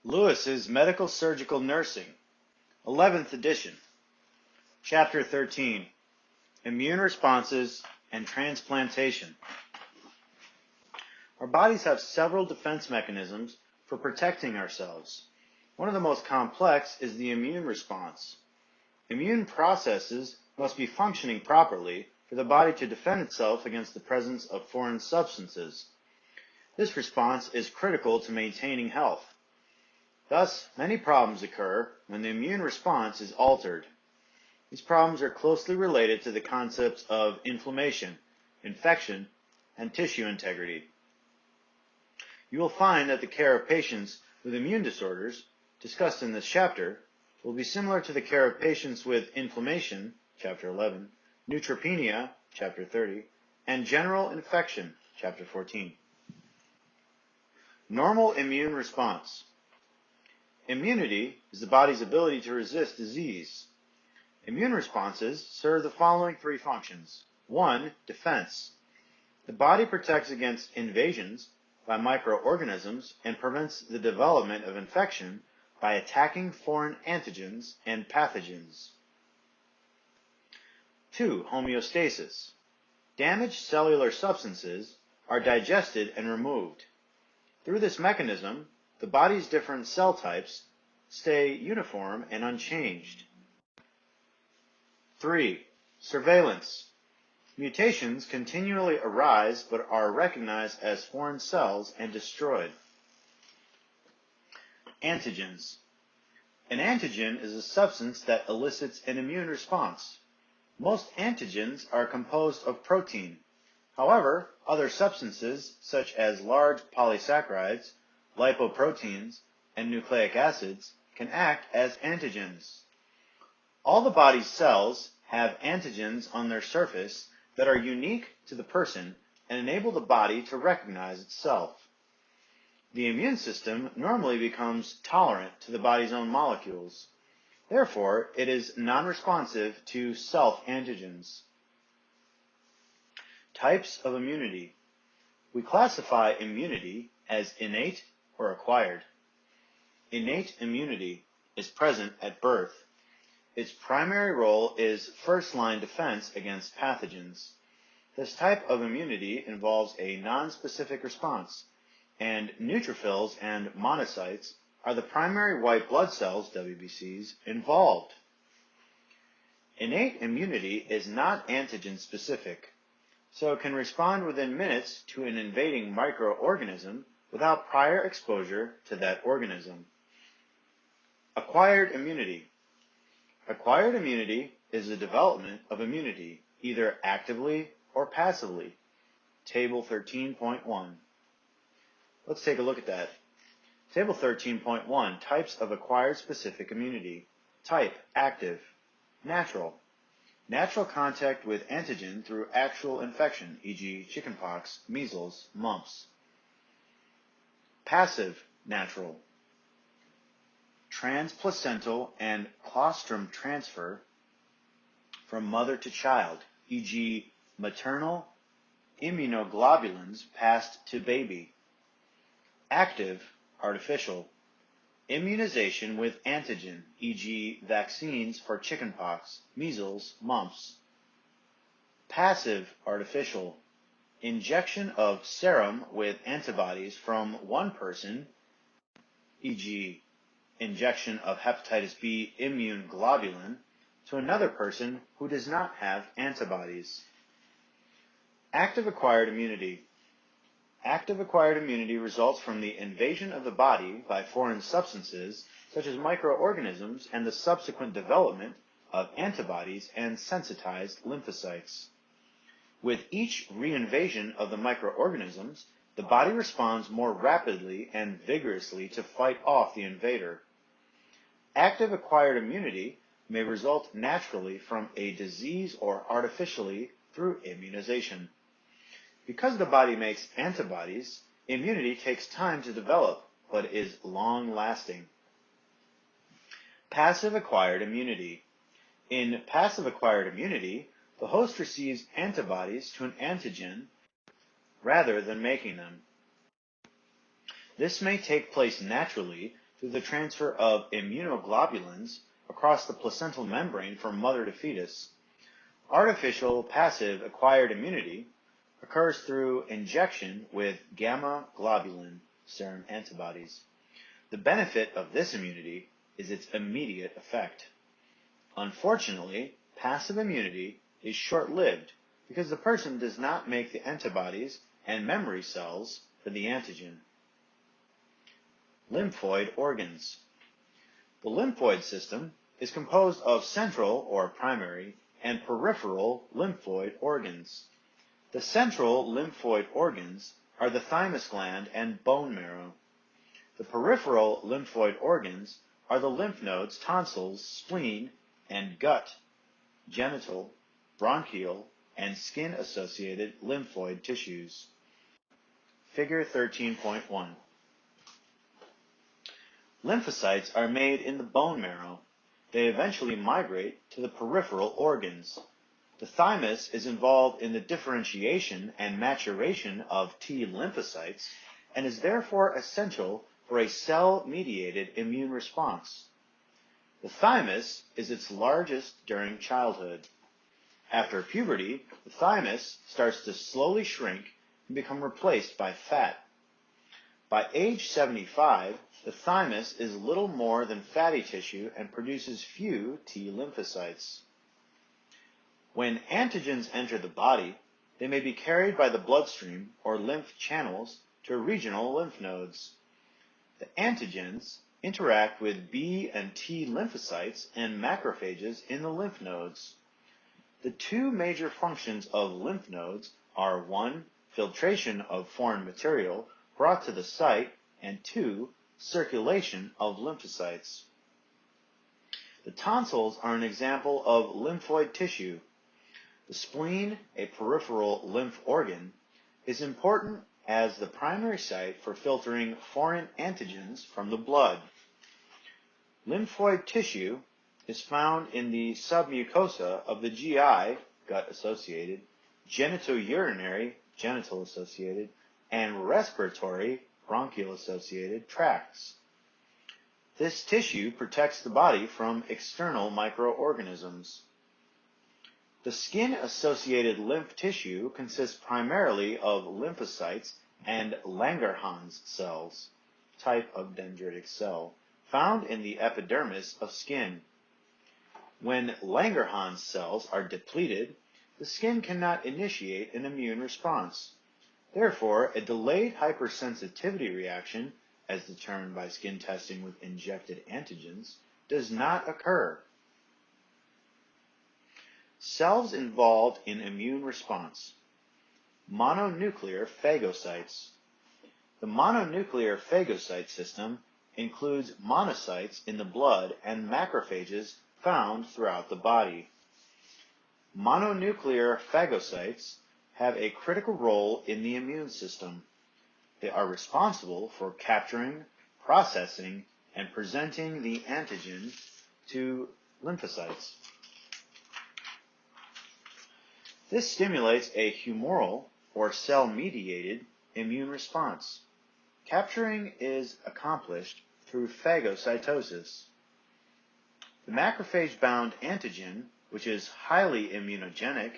Lewis's Medical Surgical Nursing, 11th edition, Chapter 13, Immune Responses and Transplantation. Our bodies have several defense mechanisms for protecting ourselves. One of the most complex is the immune response. Immune processes must be functioning properly for the body to defend itself against the presence of foreign substances. This response is critical to maintaining health. Thus, many problems occur when the immune response is altered. These problems are closely related to the concepts of inflammation, infection, and tissue integrity. You will find that the care of patients with immune disorders, discussed in this chapter, will be similar to the care of patients with inflammation, Chapter 11, neutropenia, Chapter 30, and general infection, Chapter 14. Normal immune response. Immunity is the body's ability to resist disease. Immune responses serve the following three functions. 1. Defense. The body protects against invasions by microorganisms and prevents the development of infection by attacking foreign antigens and pathogens. 2. Homeostasis. Damaged cellular substances are digested and removed. Through this mechanism, the body's different cell types stay uniform and unchanged. 3. Surveillance. Mutations continually arise but are recognized as foreign cells and destroyed. Antigens. An antigen is a substance that elicits an immune response. Most antigens are composed of protein. However, other substances, such as large polysaccharides, lipoproteins, and nucleic acids, can act as antigens. All the body's cells have antigens on their surface that are unique to the person and enable the body to recognize itself. The immune system normally becomes tolerant to the body's own molecules. Therefore, it is non-responsive to self-antigens. Types of immunity. We classify immunity as innate or acquired. Innate immunity is present at birth. Its primary role is first-line defense against pathogens. This type of immunity involves a non-specific response, and neutrophils and monocytes are the primary white blood cells, WBCs, involved. Innate immunity is not antigen-specific, so it can respond within minutes to an invading microorganism without prior exposure to that organism. Acquired immunity. Acquired immunity is the development of immunity, either actively or passively. Table 13.1. Let's take a look at that. Table 13.1, types of acquired specific immunity. Type, active. Natural. Natural contact with antigen through actual infection, e.g. chickenpox, measles, mumps. Passive, natural. Transplacental and colostrum transfer from mother to child, e.g. maternal immunoglobulins passed to baby. Active, artificial. Immunization with antigen, e.g. vaccines for chickenpox, measles, mumps. Passive, artificial. Injection of serum with antibodies from one person, e.g. injection of hepatitis B immune globulin, to another person who does not have antibodies. Active acquired immunity. Active acquired immunity results from the invasion of the body by foreign substances such as microorganisms and the subsequent development of antibodies and sensitized lymphocytes. With each reinvasion of the microorganisms, the body responds more rapidly and vigorously to fight off the invader. Active acquired immunity may result naturally from a disease or artificially through immunization. Because the body makes antibodies, immunity takes time to develop, but is long-lasting. Passive acquired immunity. In passive acquired immunity, the host receives antibodies to an antigen rather than making them. This may take place naturally through the transfer of immunoglobulins across the placental membrane from mother to fetus. Artificial passive acquired immunity occurs through injection with gamma globulin serum antibodies. The benefit of this immunity is its immediate effect. Unfortunately, passive immunity is short-lived because the person does not make the antibodies and memory cells for the antigen. Lymphoid organs. The lymphoid system is composed of central or primary and peripheral lymphoid organs. The central lymphoid organs are the thymus gland and bone marrow. The peripheral lymphoid organs are the lymph nodes, tonsils, spleen, and gut, genital, bronchial, and skin-associated lymphoid tissues. Figure 13.1. Lymphocytes are made in the bone marrow. They eventually migrate to the peripheral organs. The thymus is involved in the differentiation and maturation of T lymphocytes and is therefore essential for a cell-mediated immune response. The thymus is its largest during childhood. After puberty, the thymus starts to slowly shrink and become replaced by fat. By age 75, the thymus is little more than fatty tissue and produces few T lymphocytes. When antigens enter the body, they may be carried by the bloodstream or lymph channels to regional lymph nodes. The antigens interact with B and T lymphocytes and macrophages in the lymph nodes. The two major functions of lymph nodes are 1. Filtration of foreign material brought to the site, and 2. Circulation of lymphocytes. The tonsils are an example of lymphoid tissue. The spleen, a peripheral lymph organ, is important as the primary site for filtering foreign antigens from the blood. Lymphoid tissue is found in the submucosa of the GI, gut-associated, genitourinary, genital-associated, and respiratory, bronchial-associated tracts. This tissue protects the body from external microorganisms. The skin-associated lymph tissue consists primarily of lymphocytes and Langerhans cells, type of dendritic cell, found in the epidermis of skin. When Langerhans cells are depleted, the skin cannot initiate an immune response. Therefore, a delayed hypersensitivity reaction, as determined by skin testing with injected antigens, does not occur. Cells involved in immune response. Mononuclear phagocytes. The mononuclear phagocyte system includes monocytes in the blood and macrophages found throughout the body. Mononuclear phagocytes have a critical role in the immune system. They are responsible for capturing, processing, and presenting the antigen to lymphocytes. This stimulates a humoral or cell-mediated immune response. Capturing is accomplished through phagocytosis. The macrophage-bound antigen, which is highly immunogenic,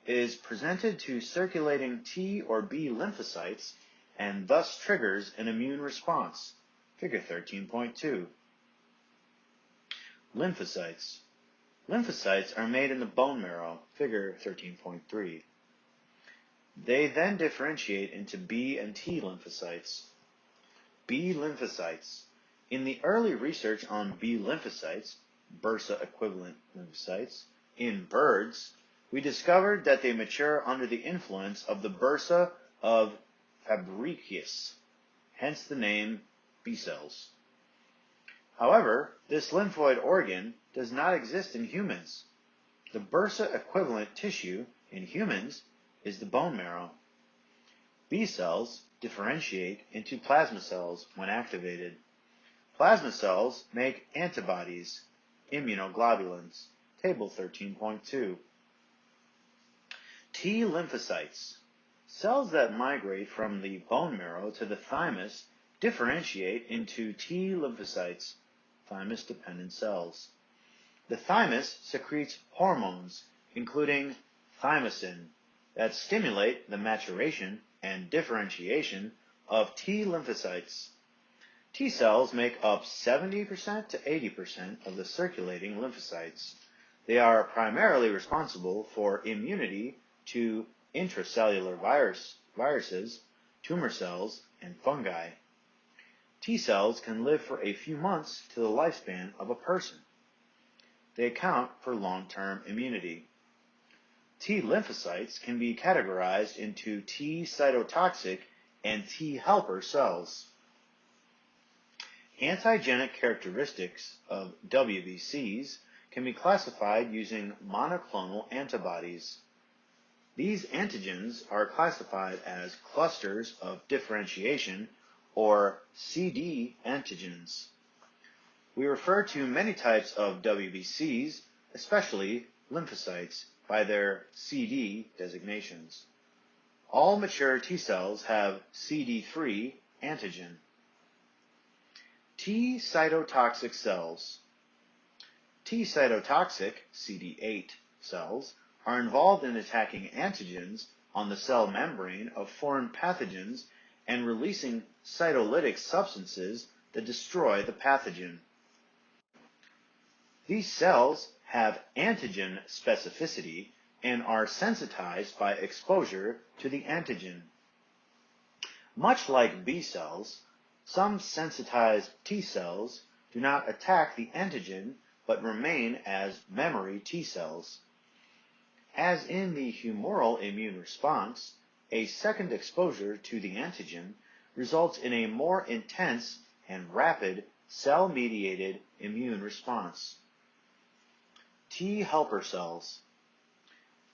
is presented to circulating T or B lymphocytes and thus triggers an immune response. Figure 13.2. Lymphocytes. Lymphocytes are made in the bone marrow. Figure 13.3. They then differentiate into B and T lymphocytes. B lymphocytes. In the early research on B lymphocytes, bursa equivalent lymphocytes, in birds, we discovered that they mature under the influence of the bursa of Fabricius, hence the name B cells. However, this lymphoid organ does not exist in humans. The bursa equivalent tissue in humans is the bone marrow. B cells differentiate into plasma cells when activated. Plasma cells make antibodies, immunoglobulins. Table 13.2. T lymphocytes. Cells that migrate from the bone marrow to the thymus differentiate into T lymphocytes, thymus-dependent cells. The thymus secretes hormones, including thymosin, that stimulate the maturation and differentiation of T lymphocytes. T cells make up 70% to 80% of the circulating lymphocytes. They are primarily responsible for immunity to intracellular viruses, tumor cells, and fungi. T cells can live for a few months to the lifespan of a person. They account for long-term immunity. T lymphocytes can be categorized into T cytotoxic and T helper cells. Antigenic characteristics of WBCs can be classified using monoclonal antibodies. These antigens are classified as clusters of differentiation, or CD antigens. We refer to many types of WBCs, especially lymphocytes, by their CD designations. All mature T cells have CD3 antigen. T cytotoxic cells. T cytotoxic CD8 cells are involved in attacking antigens on the cell membrane of foreign pathogens and releasing cytolytic substances that destroy the pathogen. These cells have antigen specificity and are sensitized by exposure to the antigen. Much like B cells, some sensitized T cells do not attack the antigen but remain as memory T cells. As in the humoral immune response, a second exposure to the antigen results in a more intense and rapid cell-mediated immune response. T helper cells.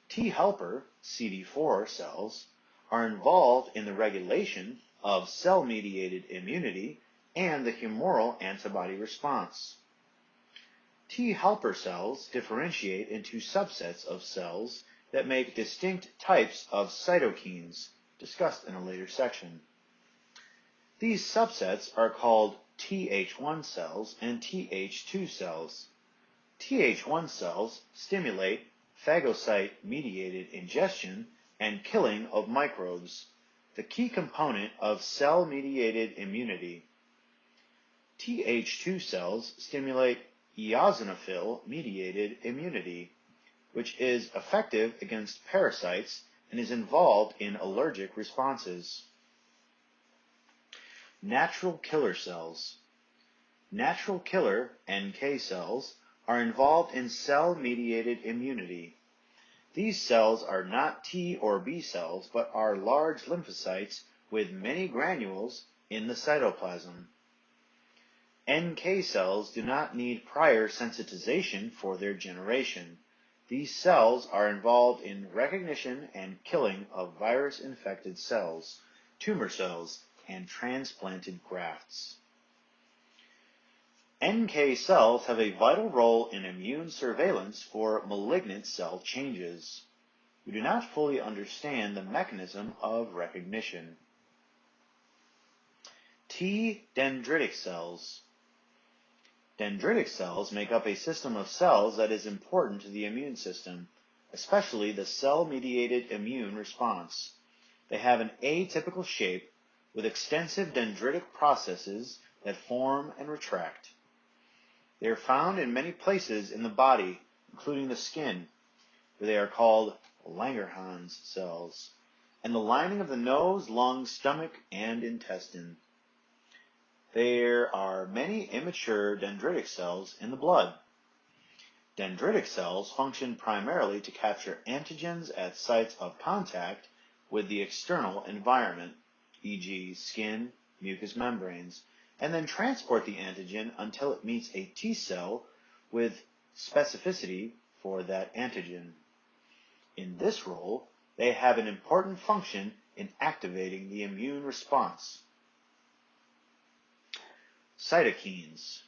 T helper, CD4 cells, are involved in the regulation of cell-mediated immunity and the humoral antibody response. T helper cells differentiate into subsets of cells that make distinct types of cytokines, discussed in a later section. These subsets are called Th1 cells and Th2 cells. Th1 cells stimulate phagocyte-mediated ingestion and killing of microbes, the key component of cell-mediated immunity. Th2 cells stimulate eosinophil-mediated immunity, which is effective against parasites and is involved in allergic responses. Natural killer cells. Natural killer NK cells are involved in cell-mediated immunity. These cells are not T or B cells, but are large lymphocytes with many granules in the cytoplasm. NK cells do not need prior sensitization for their generation. These cells are involved in recognition and killing of virus-infected cells, tumor cells, and transplanted grafts. NK cells have a vital role in immune surveillance for malignant cell changes. We do not fully understand the mechanism of recognition. T dendritic cells. Dendritic cells make up a system of cells that is important to the immune system, especially the cell-mediated immune response. They have an atypical shape with extensive dendritic processes that form and retract. They are found in many places in the body, including the skin, where they are called Langerhans cells, and the lining of the nose, lungs, stomach, and intestine. There are many immature dendritic cells in the blood. Dendritic cells function primarily to capture antigens at sites of contact with the external environment, e.g. skin, mucous membranes, and then transport the antigen until it meets a T cell with specificity for that antigen. In this role, they have an important function in activating the immune response. Cytokines.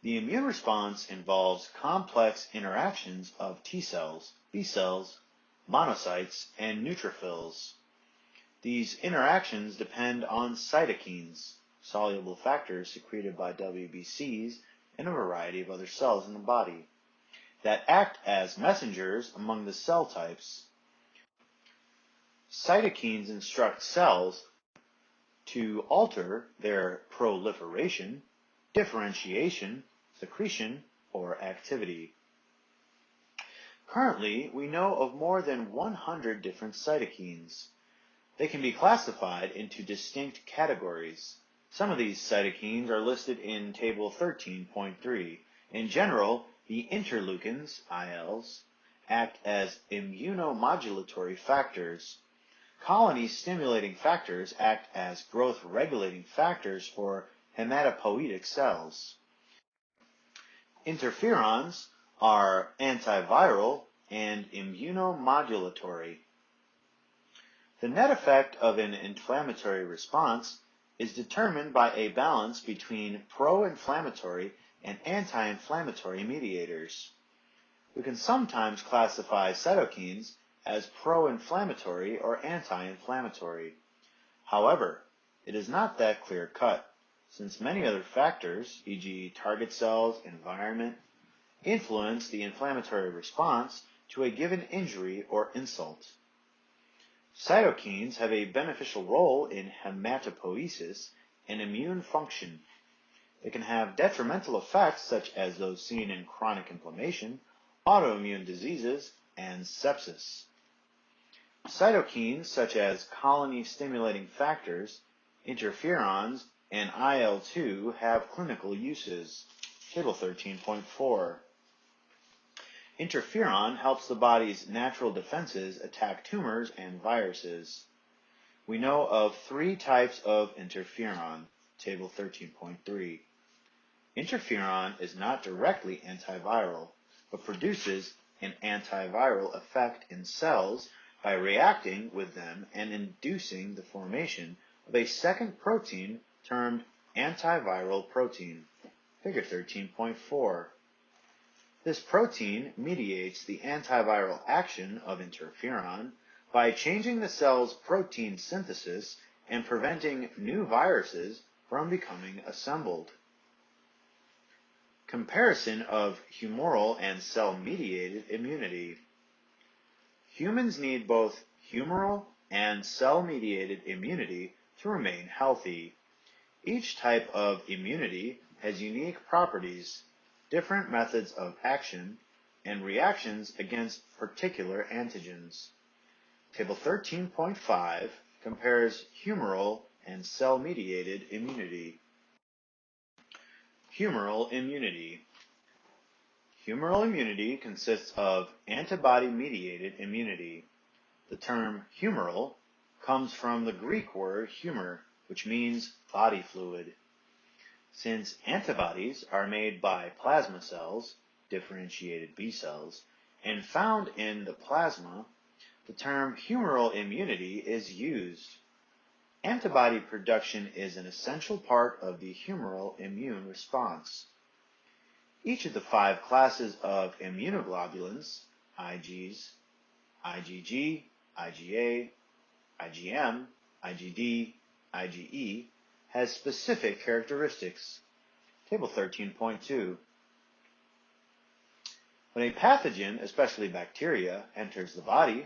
The immune response involves complex interactions of T cells, B cells, monocytes, and neutrophils. These interactions depend on cytokines. soluble factors secreted by WBCs and a variety of other cells in the body that act as messengers among the cell types. Cytokines instruct cells to alter their proliferation, differentiation, secretion, or activity. Currently, we know of more than 100 different cytokines. They can be classified into distinct categories. Some of these cytokines are listed in Table 13.3. In general, the interleukins, ILs, act as immunomodulatory factors. Colony-stimulating factors act as growth-regulating factors for hematopoietic cells. Interferons are antiviral and immunomodulatory. The net effect of an inflammatory response is determined by a balance between pro-inflammatory and anti-inflammatory mediators. We can sometimes classify cytokines as pro-inflammatory or anti-inflammatory. However, it is not that clear-cut, since many other factors, e.g. target cells, environment, influence the inflammatory response to a given injury or insult. Cytokines have a beneficial role in hematopoiesis and immune function. They can have detrimental effects such as those seen in chronic inflammation, autoimmune diseases, and sepsis. Cytokines such as colony-stimulating factors, interferons, and IL-2 have clinical uses. Table 13.4. Interferon helps the body's natural defenses attack tumors and viruses. We know of 3 types of interferon. Table 13.3. Interferon is not directly antiviral, but produces an antiviral effect in cells by reacting with them and inducing the formation of a second protein termed antiviral protein. Figure 13.4. This protein mediates the antiviral action of interferon by changing the cell's protein synthesis and preventing new viruses from becoming assembled. Comparison of humoral and cell-mediated immunity. Humans need both humoral and cell-mediated immunity to remain healthy. Each type of immunity has unique properties, different methods of action, and reactions against particular antigens. Table 13.5 compares humoral and cell-mediated immunity. Humoral immunity. Humoral immunity consists of antibody-mediated immunity. The term humoral comes from the Greek word humor, which means body fluid. Since antibodies are made by plasma cells, differentiated B cells, and found in the plasma, the term humoral immunity is used. Antibody production is an essential part of the humoral immune response. Each of the 5 classes of immunoglobulins, IgGs, IgG, IgA, IgM, IgD, IgE, has specific characteristics. Table 13.2. When a pathogen, especially bacteria, enters the body,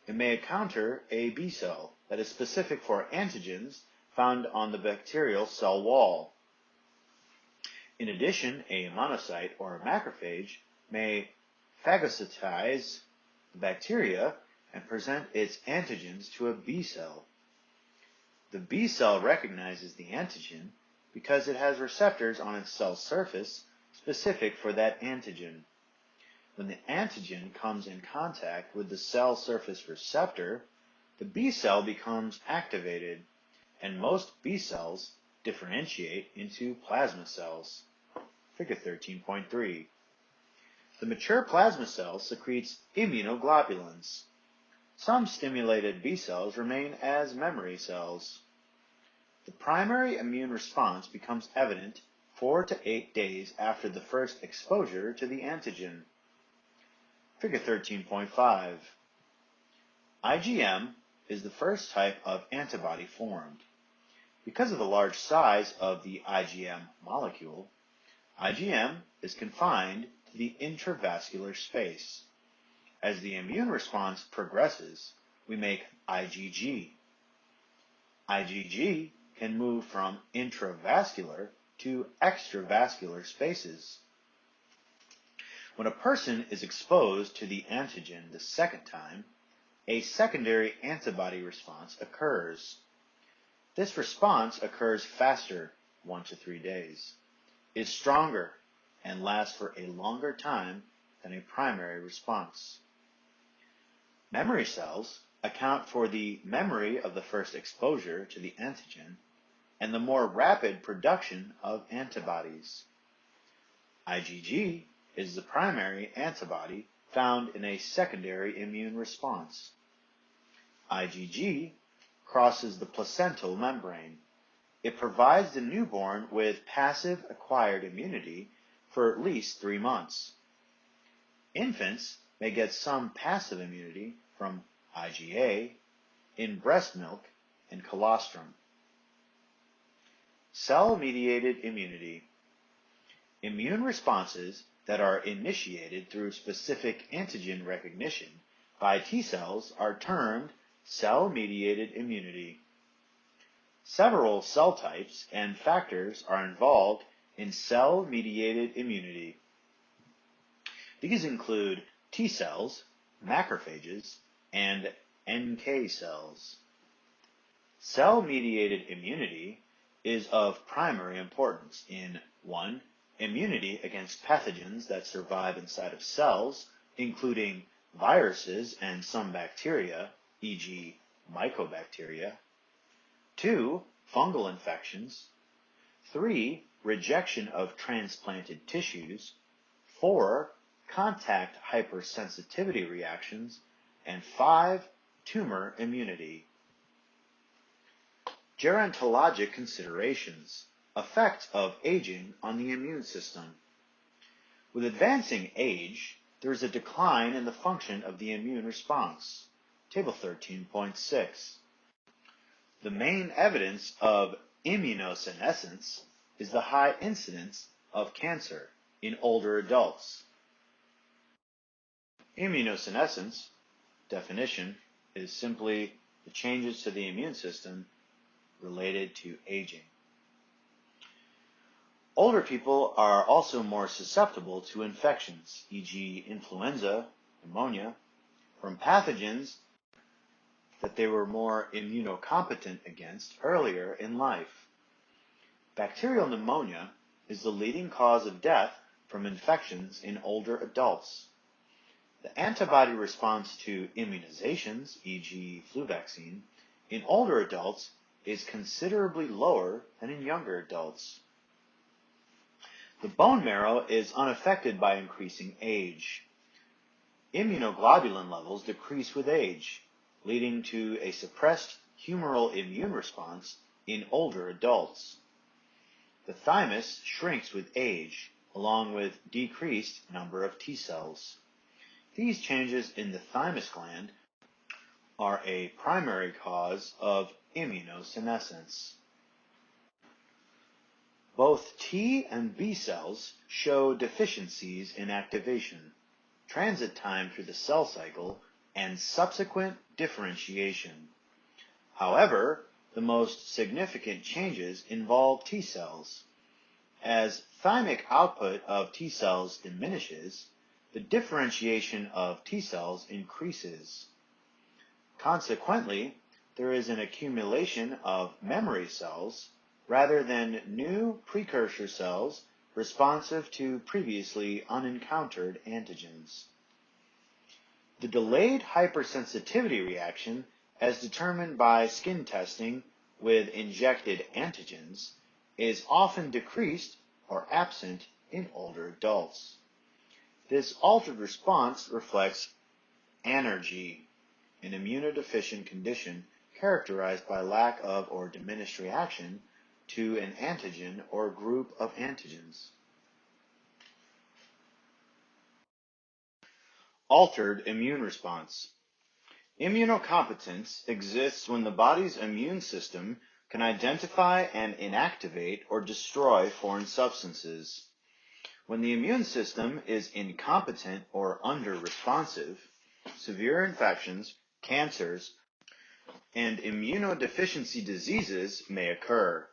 it may encounter a B cell that is specific for antigens found on the bacterial cell wall. In addition, a monocyte or a macrophage may phagocytize the bacteria and present its antigens to a B cell. The B cell recognizes the antigen because it has receptors on its cell surface specific for that antigen. When the antigen comes in contact with the cell surface receptor, the B cell becomes activated, and most B cells differentiate into plasma cells. Figure 13.3. The mature plasma cell secretes immunoglobulins. Some stimulated B cells remain as memory cells. The primary immune response becomes evident 4 to 8 days after the first exposure to the antigen. Figure 13.5. IgM is the first type of antibody formed. Because of the large size of the IgM molecule, IgM is confined to the intravascular space. As the immune response progresses, we make IgG. IgG can move from intravascular to extravascular spaces. When a person is exposed to the antigen the second time, a secondary antibody response occurs. This response occurs faster, 1 to 3 days, is stronger, and lasts for a longer time than a primary response. Memory cells account for the memory of the first exposure to the antigen and the more rapid production of antibodies. IgG is the primary antibody found in a secondary immune response. IgG crosses the placental membrane. It provides the newborn with passive acquired immunity for at least 3 months. Infants may get some passive immunity from IgA in breast milk and colostrum. Cell-mediated immunity. Immune responses that are initiated through specific antigen recognition by T cells are termed cell-mediated immunity. Several cell types and factors are involved in cell-mediated immunity. These include T cells, macrophages, and NK cells. Cell-mediated immunity is of primary importance in 1. Immunity against pathogens that survive inside of cells, including viruses and some bacteria, e.g. mycobacteria. 2. Fungal infections. 3. Rejection of transplanted tissues. 4. Contact hypersensitivity reactions. And 5. Tumor immunity. Gerontologic considerations. Effect of aging on the immune system. With advancing age, there is a decline in the function of the immune response. Table 13.6. The main evidence of immunosenescence is the high incidence of cancer in older adults. Immunosenescence, definition, is simply the changes to the immune system related to aging. Older people are also more susceptible to infections, e.g. influenza, pneumonia, from pathogens that they were more immunocompetent against earlier in life. Bacterial pneumonia is the leading cause of death from infections in older adults. The antibody response to immunizations, e.g. flu vaccine, in older adults is considerably lower than in younger adults. The bone marrow is unaffected by increasing age. Immunoglobulin levels decrease with age, leading to a suppressed humoral immune response in older adults. The thymus shrinks with age, along with decreased number of T cells. These changes in the thymus gland are a primary cause of immunosenescence. Both T and B cells show deficiencies in activation, transit time through the cell cycle, and subsequent differentiation. However, the most significant changes involve T cells. As thymic output of T cells diminishes, the differentiation of T cells increases. Consequently, there is an accumulation of memory cells rather than new precursor cells responsive to previously unencountered antigens. The delayed hypersensitivity reaction, as determined by skin testing with injected antigens, is often decreased or absent in older adults. This altered response reflects anergy, an immunodeficient condition characterized by lack of or diminished reaction to an antigen or group of antigens. Altered immune response. Immunocompetence exists when the body's immune system can identify and inactivate or destroy foreign substances. When the immune system is incompetent or under-responsive, severe infections, cancers, and immunodeficiency diseases may occur.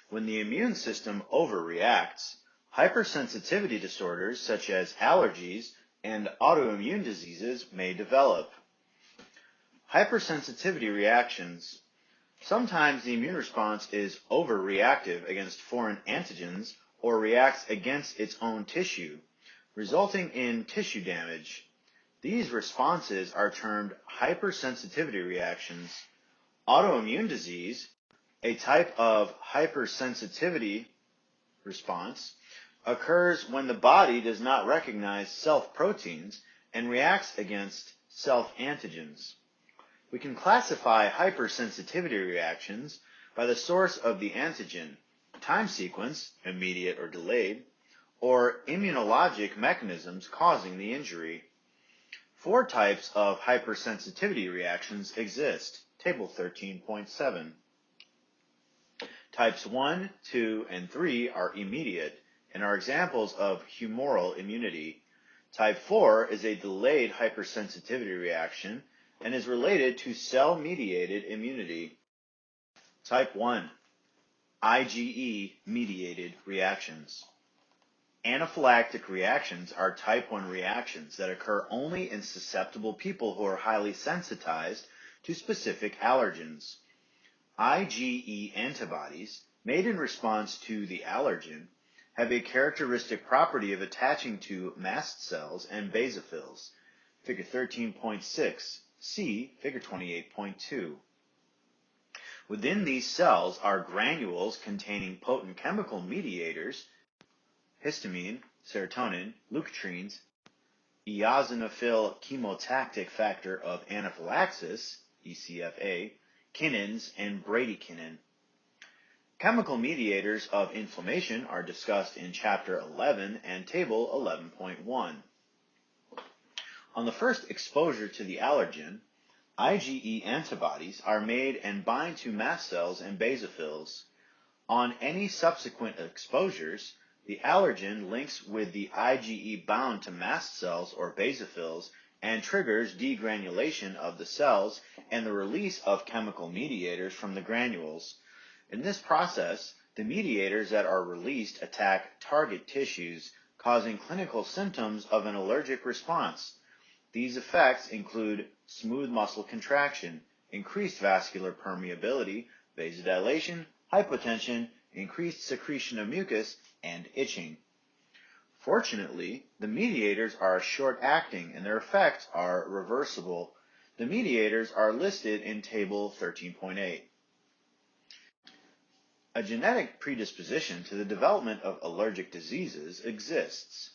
When the immune system overreacts, hypersensitivity disorders such as allergies and autoimmune diseases may develop. Hypersensitivity reactions. Sometimes the immune response is overreactive against foreign antigens or reacts against its own tissue, resulting in tissue damage. These responses are termed hypersensitivity reactions. Autoimmune disease, a type of hypersensitivity response, occurs when the body does not recognize self-proteins and reacts against self-antigens. We can classify hypersensitivity reactions by the source of the antigen, time sequence, immediate or delayed, or immunologic mechanisms causing the injury. 4 types of hypersensitivity reactions exist. Table 13.7. Types 1, 2, and 3 are immediate and are examples of humoral immunity. Type 4 is a delayed hypersensitivity reaction and is related to cell-mediated immunity. Type 1, IgE-mediated reactions. Anaphylactic reactions are type 1 reactions that occur only in susceptible people who are highly sensitized to specific allergens. IgE antibodies, made in response to the allergen, have a characteristic property of attaching to mast cells and basophils. Figure 13.6. See Figure 28.2. Within these cells are granules containing potent chemical mediators, histamine, serotonin, leukotrienes, eosinophil chemotactic factor of anaphylaxis, ECFA, kinins, and bradykinin. Chemical mediators of inflammation are discussed in Chapter 11 and Table 11.1. On the first exposure to the allergen, IgE antibodies are made and bind to mast cells and basophils. On any subsequent exposures, the allergen links with the IgE bound to mast cells or basophils and triggers degranulation of the cells and the release of chemical mediators from the granules. In this process, the mediators that are released attack target tissues, causing clinical symptoms of an allergic response. These effects include smooth muscle contraction, increased vascular permeability, vasodilation, hypotension, increased secretion of mucus, and itching. Fortunately, the mediators are short-acting and their effects are reversible. The mediators are listed in Table 13.8. A genetic predisposition to the development of allergic diseases exists.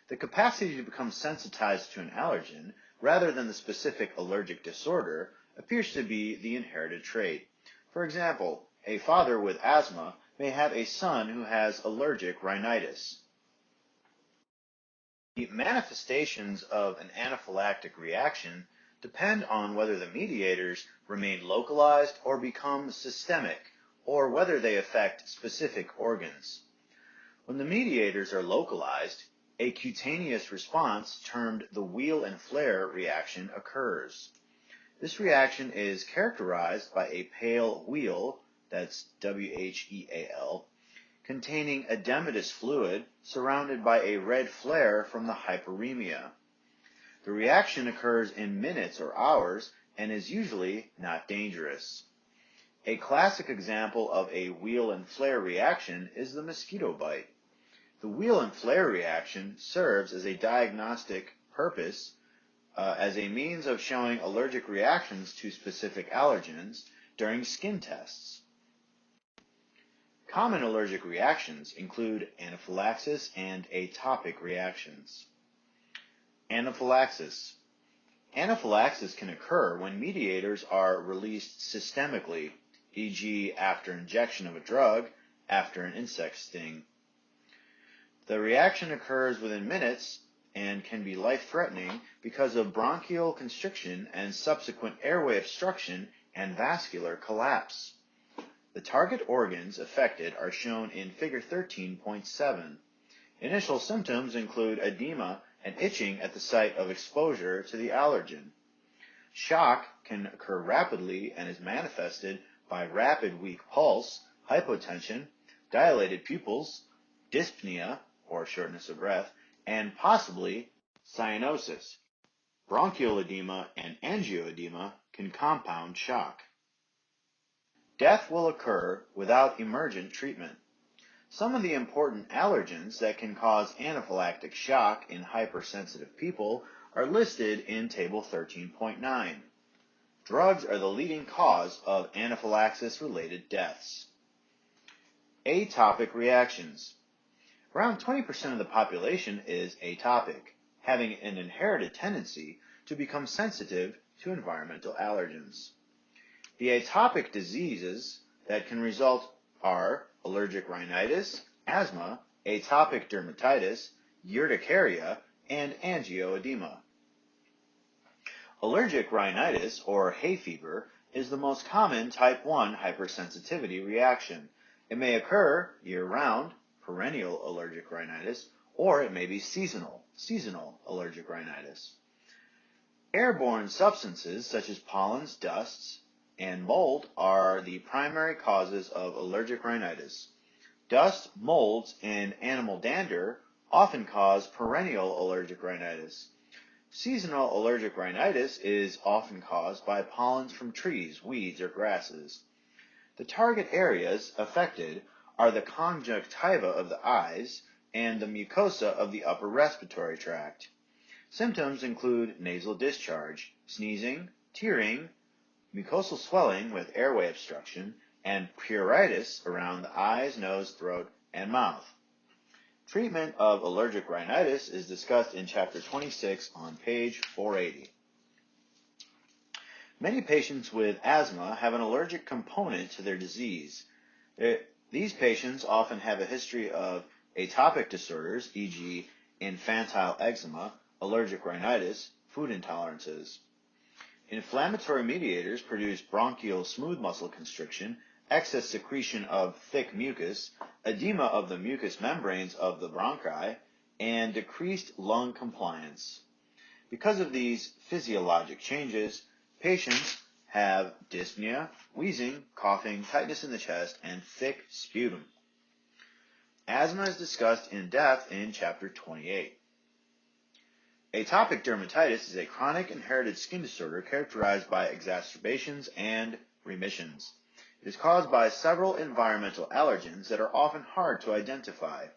The capacity to become sensitized to an allergen, rather than the specific allergic disorder, appears to be the inherited trait. For example, a father with asthma may have a son who has allergic rhinitis. The manifestations of an anaphylactic reaction depend on whether the mediators remain localized or become systemic, or whether they affect specific organs. When the mediators are localized, a cutaneous response termed the wheal and flare reaction occurs. This reaction is characterized by a pale wheal, that's WHEAL, containing edematous fluid surrounded by a red flare from the hyperemia. The reaction occurs in minutes or hours and is usually not dangerous. A classic example of a wheal and flare reaction is the mosquito bite. The wheal and flare reaction serves as a diagnostic purpose as a means of showing allergic reactions to specific allergens during skin tests. Common allergic reactions include anaphylaxis and atopic reactions. Anaphylaxis. Anaphylaxis can occur when mediators are released systemically, e.g. after injection of a drug, after an insect sting. The reaction occurs within minutes and can be life-threatening because of bronchial constriction and subsequent airway obstruction and vascular collapse. The target organs affected are shown in Figure 13.7. Initial symptoms include edema and itching at the site of exposure to the allergen. Shock can occur rapidly and is manifested by rapid weak pulse, hypotension, dilated pupils, dyspnea, or shortness of breath, and possibly cyanosis. Bronchial edema and angioedema can compound shock. Death will occur without emergent treatment. Some of the important allergens that can cause anaphylactic shock in hypersensitive people are listed in Table 13.9. Drugs are the leading cause of anaphylaxis-related deaths. Atopic reactions. Around 20% of the population is atopic, having an inherited tendency to become sensitive to environmental allergens. The atopic diseases that can result are allergic rhinitis, asthma, atopic dermatitis, urticaria, and angioedema. Allergic rhinitis, or hay fever, is the most common type 1 hypersensitivity reaction. It may occur year-round, perennial allergic rhinitis, or it may be seasonal allergic rhinitis. Airborne substances such as pollens, dusts, and mold are the primary causes of allergic rhinitis. Dust, molds, and animal dander often cause perennial allergic rhinitis. Seasonal allergic rhinitis is often caused by pollens from trees, weeds, or grasses. The target areas affected are the conjunctiva of the eyes and the mucosa of the upper respiratory tract. Symptoms include nasal discharge, sneezing, tearing, mucosal swelling with airway obstruction, and pruritus around the eyes, nose, throat, and mouth. Treatment of allergic rhinitis is discussed in Chapter 26 on page 480. Many patients with asthma have an allergic component to their disease. These patients often have a history of atopic disorders, e.g. infantile eczema, allergic rhinitis, food intolerances. Inflammatory mediators produce bronchial smooth muscle constriction, excess secretion of thick mucus, edema of the mucous membranes of the bronchi, and decreased lung compliance. Because of these physiologic changes, patients have dyspnea, wheezing, coughing, tightness in the chest, and thick sputum. Asthma is discussed in depth in Chapter 28. Atopic dermatitis is a chronic inherited skin disorder characterized by exacerbations and remissions. It is caused by several environmental allergens that are often hard to identify.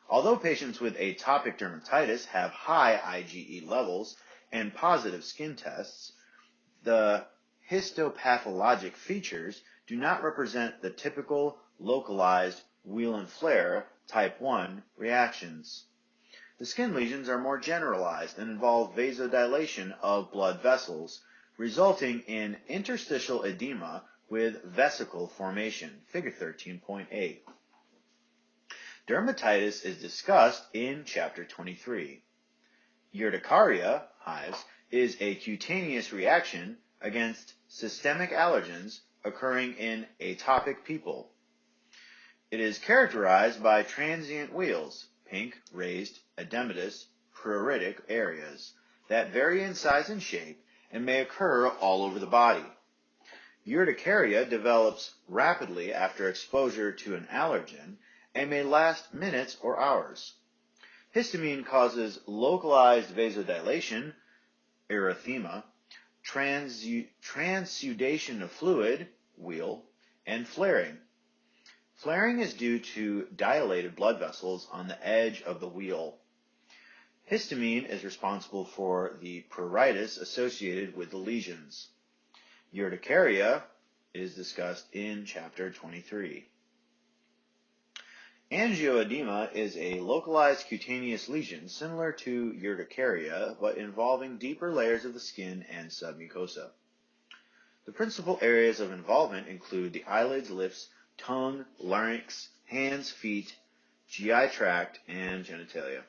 Although patients with atopic dermatitis have high IgE levels and positive skin tests, the histopathologic features do not represent the typical localized Whelan-Flare type 1 reactions. The skin lesions are more generalized and involve vasodilation of blood vessels, resulting in interstitial edema with vesicle formation, Figure 13.8. Dermatitis is discussed in Chapter 23. Urticaria, hives, is a cutaneous reaction against systemic allergens occurring in atopic people. It is characterized by transient wheals, pink, raised, edematous, pruritic areas that vary in size and shape and may occur all over the body. Urticaria develops rapidly after exposure to an allergen and may last minutes or hours. Histamine causes localized vasodilation, erythema, transudation of fluid, wheal, and flaring. Flaring is due to dilated blood vessels on the edge of the wheal. Histamine is responsible for the pruritus associated with the lesions. Urticaria is discussed in Chapter 23. Angioedema is a localized cutaneous lesion similar to urticaria, but involving deeper layers of the skin and submucosa. The principal areas of involvement include the eyelids, lips, tongue, larynx, hands, feet, GI tract, and genitalia.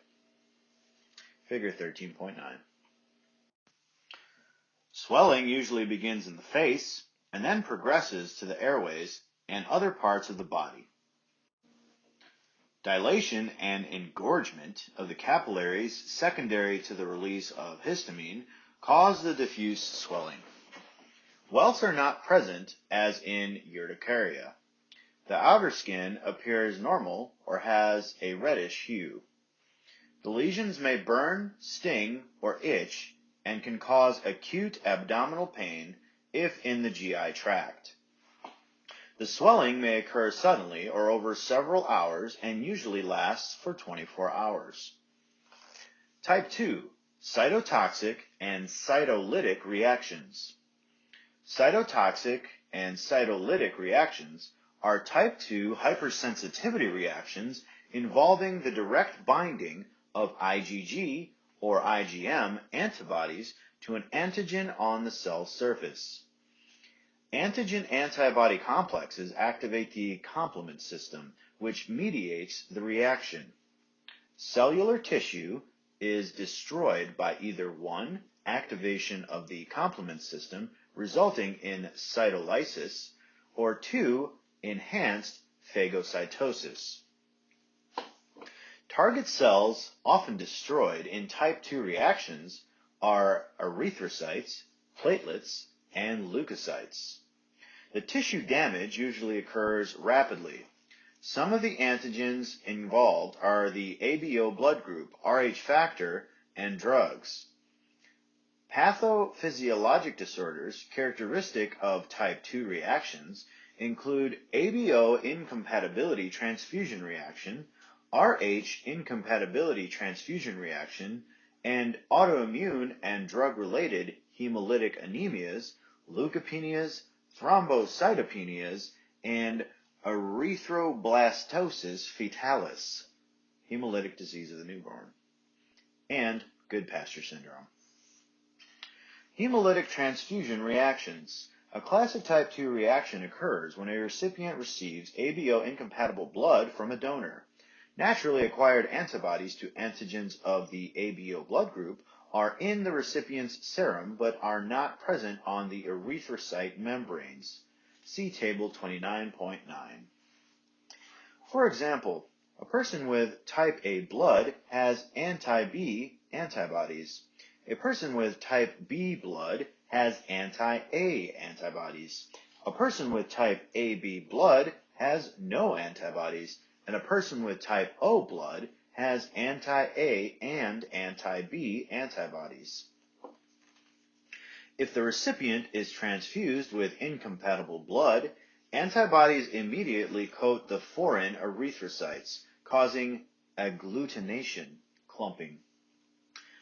Figure 13.9. Swelling usually begins in the face and then progresses to the airways and other parts of the body. Dilation and engorgement of the capillaries secondary to the release of histamine cause the diffuse swelling. Welts are not present as in urticaria. The outer skin appears normal or has a reddish hue. The lesions may burn, sting, or itch and can cause acute abdominal pain if in the GI tract. The swelling may occur suddenly or over several hours and usually lasts for 24 hours. Type 2, cytotoxic and cytolytic reactions. Cytotoxic and cytolytic reactions are type 2 hypersensitivity reactions involving the direct binding of IgG or IgM antibodies to an antigen on the cell surface. Antigen-antibody complexes activate the complement system, which mediates the reaction. Cellular tissue is destroyed by either 1, activation of the complement system, resulting in cytolysis, or 2, enhanced phagocytosis. Target cells often destroyed in type 2 reactions are erythrocytes, platelets, and leukocytes. The tissue damage usually occurs rapidly. Some of the antigens involved are the ABO blood group, Rh factor, and drugs. Pathophysiologic disorders characteristic of type 2 reactions include ABO incompatibility transfusion reaction, Rh incompatibility transfusion reaction, and autoimmune and drug-related hemolytic anemias, leukopenias, thrombocytopenias, and erythroblastosis fetalis, hemolytic disease of the newborn, and Goodpasture syndrome. Hemolytic transfusion reactions. A classic type 2 reaction occurs when a recipient receives ABO-incompatible blood from a donor. Naturally acquired antibodies to antigens of the ABO blood group are in the recipient's serum but are not present on the erythrocyte membranes. See Table 29.9. For example, a person with type A blood has anti-B antibodies. A person with type B blood has anti-A antibodies. A person with type AB blood has no antibodies, and a person with type O blood has anti-A and anti-B antibodies. If the recipient is transfused with incompatible blood, antibodies immediately coat the foreign erythrocytes, causing agglutination, clumping.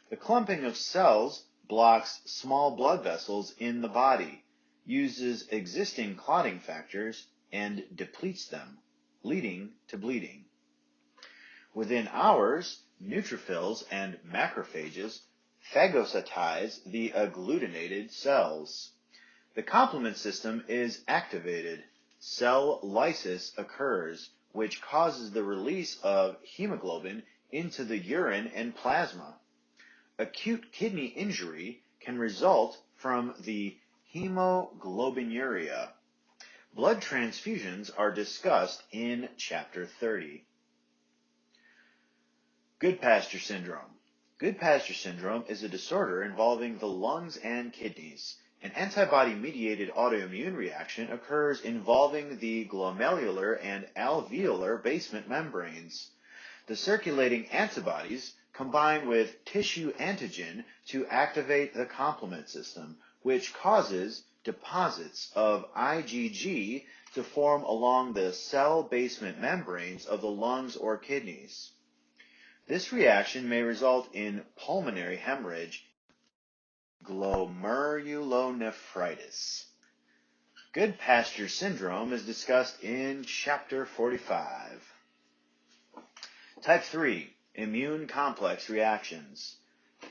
The clumping of cells blocks small blood vessels in the body, uses existing clotting factors, and depletes them, leading to bleeding. Within hours, neutrophils and macrophages phagocytize the agglutinated cells. The complement system is activated. Cell lysis occurs, which causes the release of hemoglobin into the urine and plasma. Acute kidney injury can result from the hemoglobinuria. Blood transfusions are discussed in Chapter 30. Goodpasture syndrome. Goodpasture syndrome is a disorder involving the lungs and kidneys. An antibody-mediated autoimmune reaction occurs involving the glomerular and alveolar basement membranes. The circulating antibodies combine with tissue antigen to activate the complement system, which causes deposits of IgG to form along the cell basement membranes of the lungs or kidneys. This reaction may result in pulmonary hemorrhage, glomerulonephritis. Goodpasture syndrome is discussed in Chapter 45. Type 3, immune complex reactions.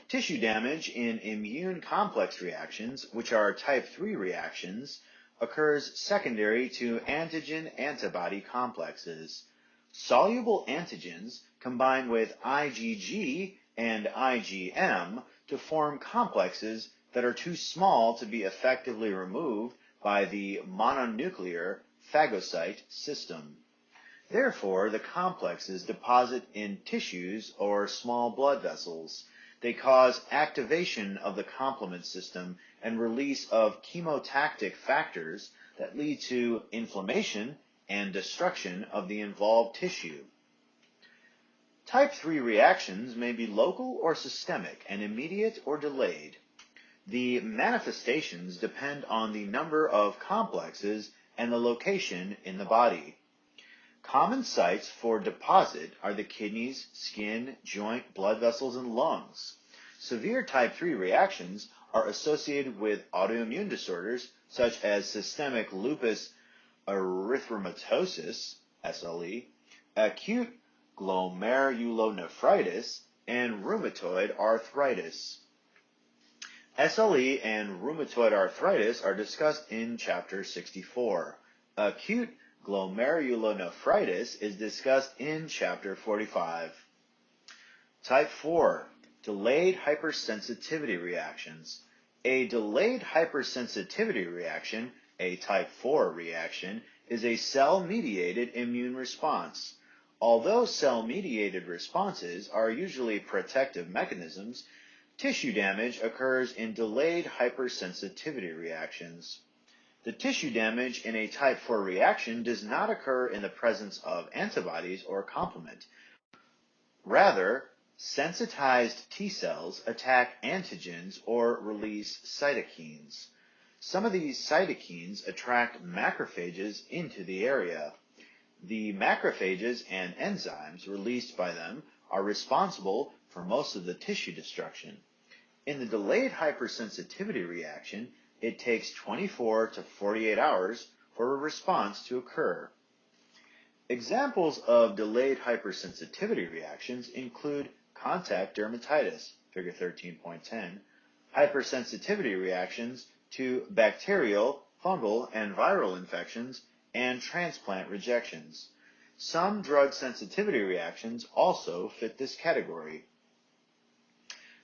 Tissue damage in immune complex reactions, which are type 3 reactions, occurs secondary to antigen-antibody complexes. Soluble antigens combine with IgG and IgM to form complexes that are too small to be effectively removed by the mononuclear phagocyte system. Therefore, the complexes deposit in tissues or small blood vessels. They cause activation of the complement system and release of chemotactic factors that lead to inflammation and destruction of the involved tissue. Type 3 reactions may be local or systemic and immediate or delayed. The manifestations depend on the number of complexes and the location in the body. Common sites for deposit are the kidneys, skin, joint, blood vessels, and lungs. Severe type 3 reactions are associated with autoimmune disorders such as systemic lupus erythematosus, SLE, acute glomerulonephritis, and rheumatoid arthritis. SLE and rheumatoid arthritis are discussed in Chapter 64. Acute glomerulonephritis is discussed in Chapter 45. Type 4. Delayed hypersensitivity reactions. A delayed hypersensitivity reaction, a type 4 reaction, is a cell-mediated immune response. Although cell-mediated responses are usually protective mechanisms, tissue damage occurs in delayed hypersensitivity reactions. The tissue damage in a type 4 reaction does not occur in the presence of antibodies or complement. Rather, sensitized T cells attack antigens or release cytokines. Some of these cytokines attract macrophages into the area. The macrophages and enzymes released by them are responsible for most of the tissue destruction. In the delayed hypersensitivity reaction, it takes 24 to 48 hours for a response to occur. Examples of delayed hypersensitivity reactions include contact dermatitis, figure 13.10, hypersensitivity reactions to bacterial, fungal, and viral infections, and transplant rejections. Some drug sensitivity reactions also fit this category.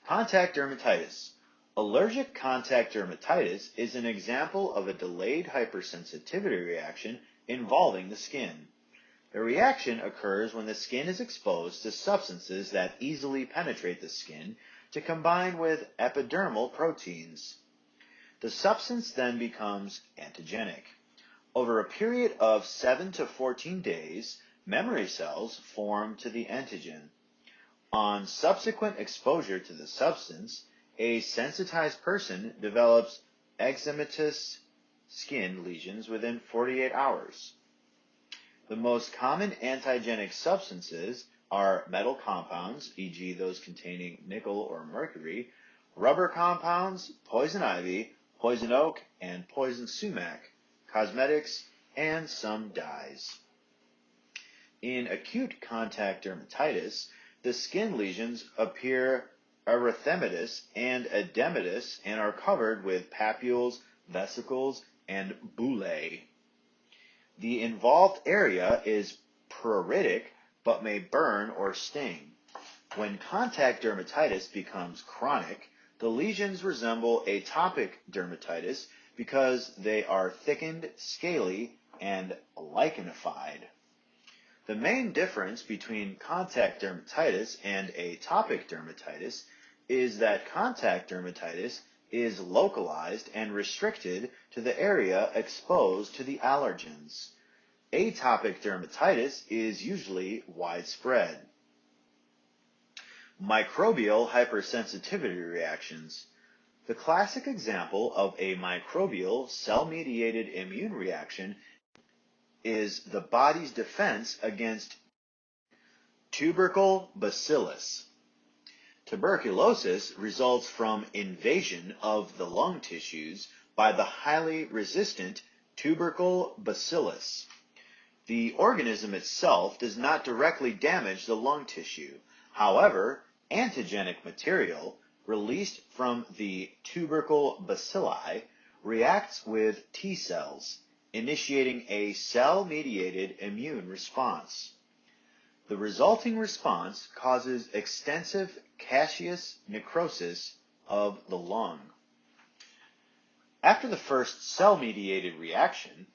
Contact dermatitis. Allergic contact dermatitis is an example of a delayed hypersensitivity reaction involving the skin. The reaction occurs when the skin is exposed to substances that easily penetrate the skin to combine with epidermal proteins. The substance then becomes antigenic. Over a period of 7 to 14 days, memory cells form to the antigen. On subsequent exposure to the substance, a sensitized person develops eczematous skin lesions within 48 hours. The most common antigenic substances are metal compounds, e.g. those containing nickel or mercury, rubber compounds, poison ivy, poison oak, and poison sumac, cosmetics, and some dyes. In acute contact dermatitis, the skin lesions appear erythematous and edematous and are covered with papules, vesicles, and bullae. The involved area is pruritic but may burn or sting. When contact dermatitis becomes chronic, the lesions resemble atopic dermatitis because they are thickened, scaly, and lichenified. The main difference between contact dermatitis and atopic dermatitis is that contact dermatitis is localized and restricted to the area exposed to the allergens. Atopic dermatitis is usually widespread. Microbial hypersensitivity reactions. The classic example of a microbial cell-mediated immune reaction is the body's defense against tubercle bacillus. Tuberculosis results from invasion of the lung tissues by the highly resistant tubercle bacillus. The organism itself does not directly damage the lung tissue. However, antigenic material released from the tubercle bacilli reacts with T cells, initiating a cell-mediated immune response. The resulting response causes extensive caseous necrosis of the lung. After the first cell-mediated reaction,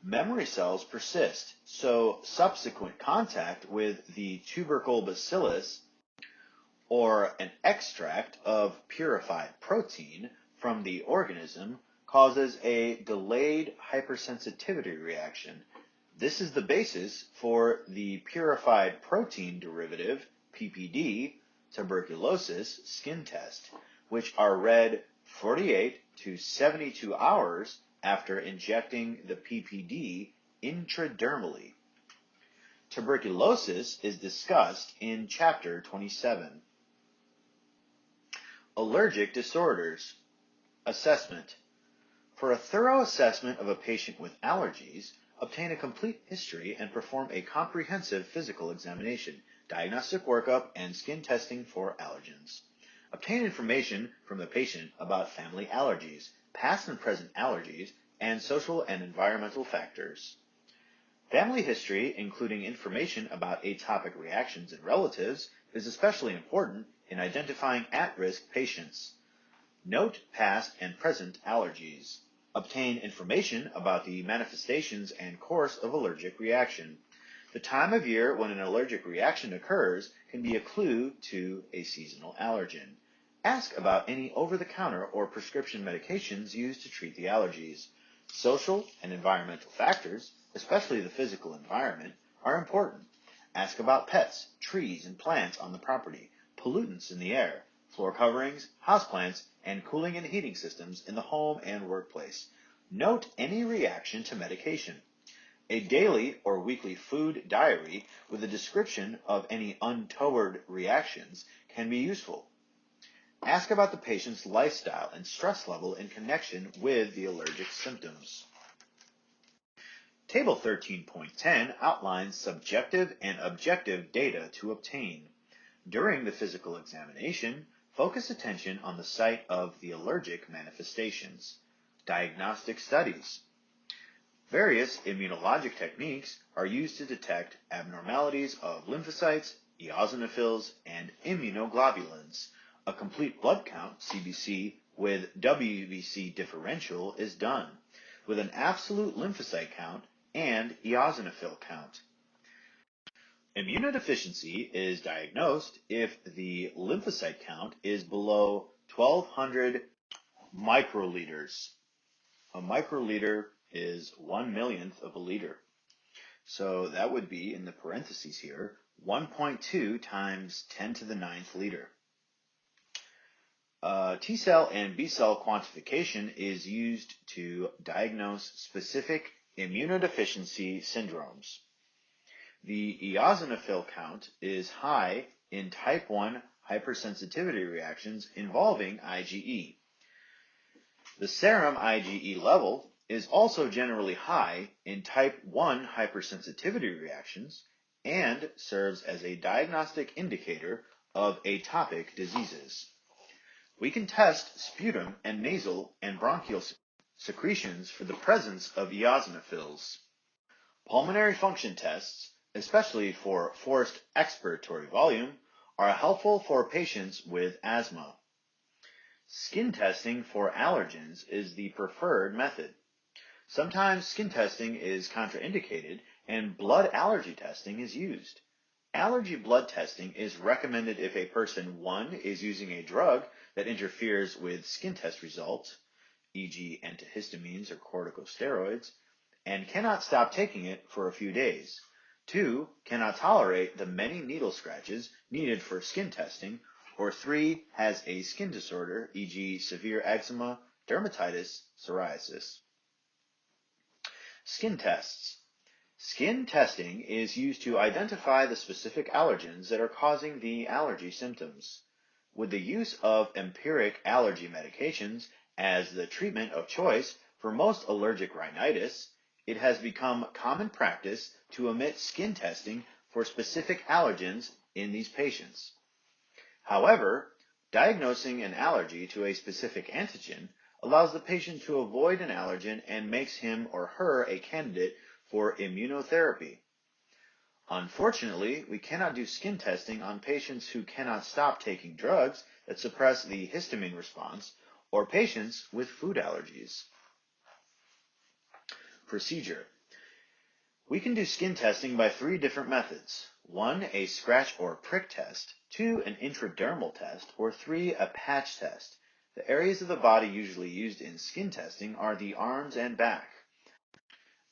Memory cells persist, so subsequent contact with the tubercle bacillus or an extract of purified protein from the organism causes a delayed hypersensitivity reaction. This is the basis for the purified protein derivative, PPD, tuberculosis skin test, which are read 48 to 72 hours after injecting the PPD intradermally. Tuberculosis is discussed in Chapter 27. Allergic disorders. Assessment. For a thorough assessment of a patient with allergies, obtain a complete history and perform a comprehensive physical examination, diagnostic workup, and skin testing for allergens. Obtain information from the patient about family allergies, past and present allergies, and social and environmental factors. Family history, including information about atopic reactions in relatives, is especially important in identifying at-risk patients. Note past and present allergies. Obtain information about the manifestations and course of allergic reaction. The time of year when an allergic reaction occurs can be a clue to a seasonal allergen. Ask about any over-the-counter or prescription medications used to treat the allergies. Social and environmental factors, especially the physical environment, are important. Ask about pets, trees, and plants on the property, pollutants in the air, floor coverings, houseplants, and cooling and heating systems in the home and workplace. Note any reaction to medication. A daily or weekly food diary with a description of any untoward reactions can be useful. Ask about the patient's lifestyle and stress level in connection with the allergic symptoms. Table 13.10 outlines subjective and objective data to obtain. During the physical examination, focus attention on the site of the allergic manifestations. Diagnostic studies. Various immunologic techniques are used to detect abnormalities of lymphocytes, eosinophils, and immunoglobulins. A complete blood count, CBC, with WBC differential is done, with an absolute lymphocyte count and eosinophil count. Immunodeficiency is diagnosed if the lymphocyte count is below 1,200 microliters. A microliter is 1/1,000,000th of a liter. So that would be, in the parentheses here, 1.2 times 10 to the 9th liter. T-cell and B-cell quantification is used to diagnose specific immunodeficiency syndromes. The eosinophil count is high in type 1 hypersensitivity reactions involving IgE. The serum IgE level is also generally high in type 1 hypersensitivity reactions and serves as a diagnostic indicator of atopic diseases. We can test sputum and nasal and bronchial secretions for the presence of eosinophils. Pulmonary function tests, especially for forced expiratory volume, are helpful for patients with asthma. Skin testing for allergens is the preferred method. Sometimes skin testing is contraindicated and blood allergy testing is used. Allergy blood testing is recommended if a person 1 is using a drug that interferes with skin test results, e.g. antihistamines or corticosteroids, and cannot stop taking it for a few days. 2, cannot tolerate the many needle scratches needed for skin testing, or 3, has a skin disorder, e.g. severe eczema, dermatitis, psoriasis. Skin tests. Skin testing is used to identify the specific allergens that are causing the allergy symptoms. With the use of empiric allergy medications as the treatment of choice for most allergic rhinitis, it has become common practice to omit skin testing for specific allergens in these patients. However, diagnosing an allergy to a specific antigen allows the patient to avoid an allergen and makes him or her a candidate for immunotherapy. Unfortunately, we cannot do skin testing on patients who cannot stop taking drugs that suppress the histamine response or patients with food allergies. Procedure. We can do skin testing by 3 different methods. 1, a scratch or prick test. 2, an intradermal test. Or 3, a patch test. The areas of the body usually used in skin testing are the arms and back.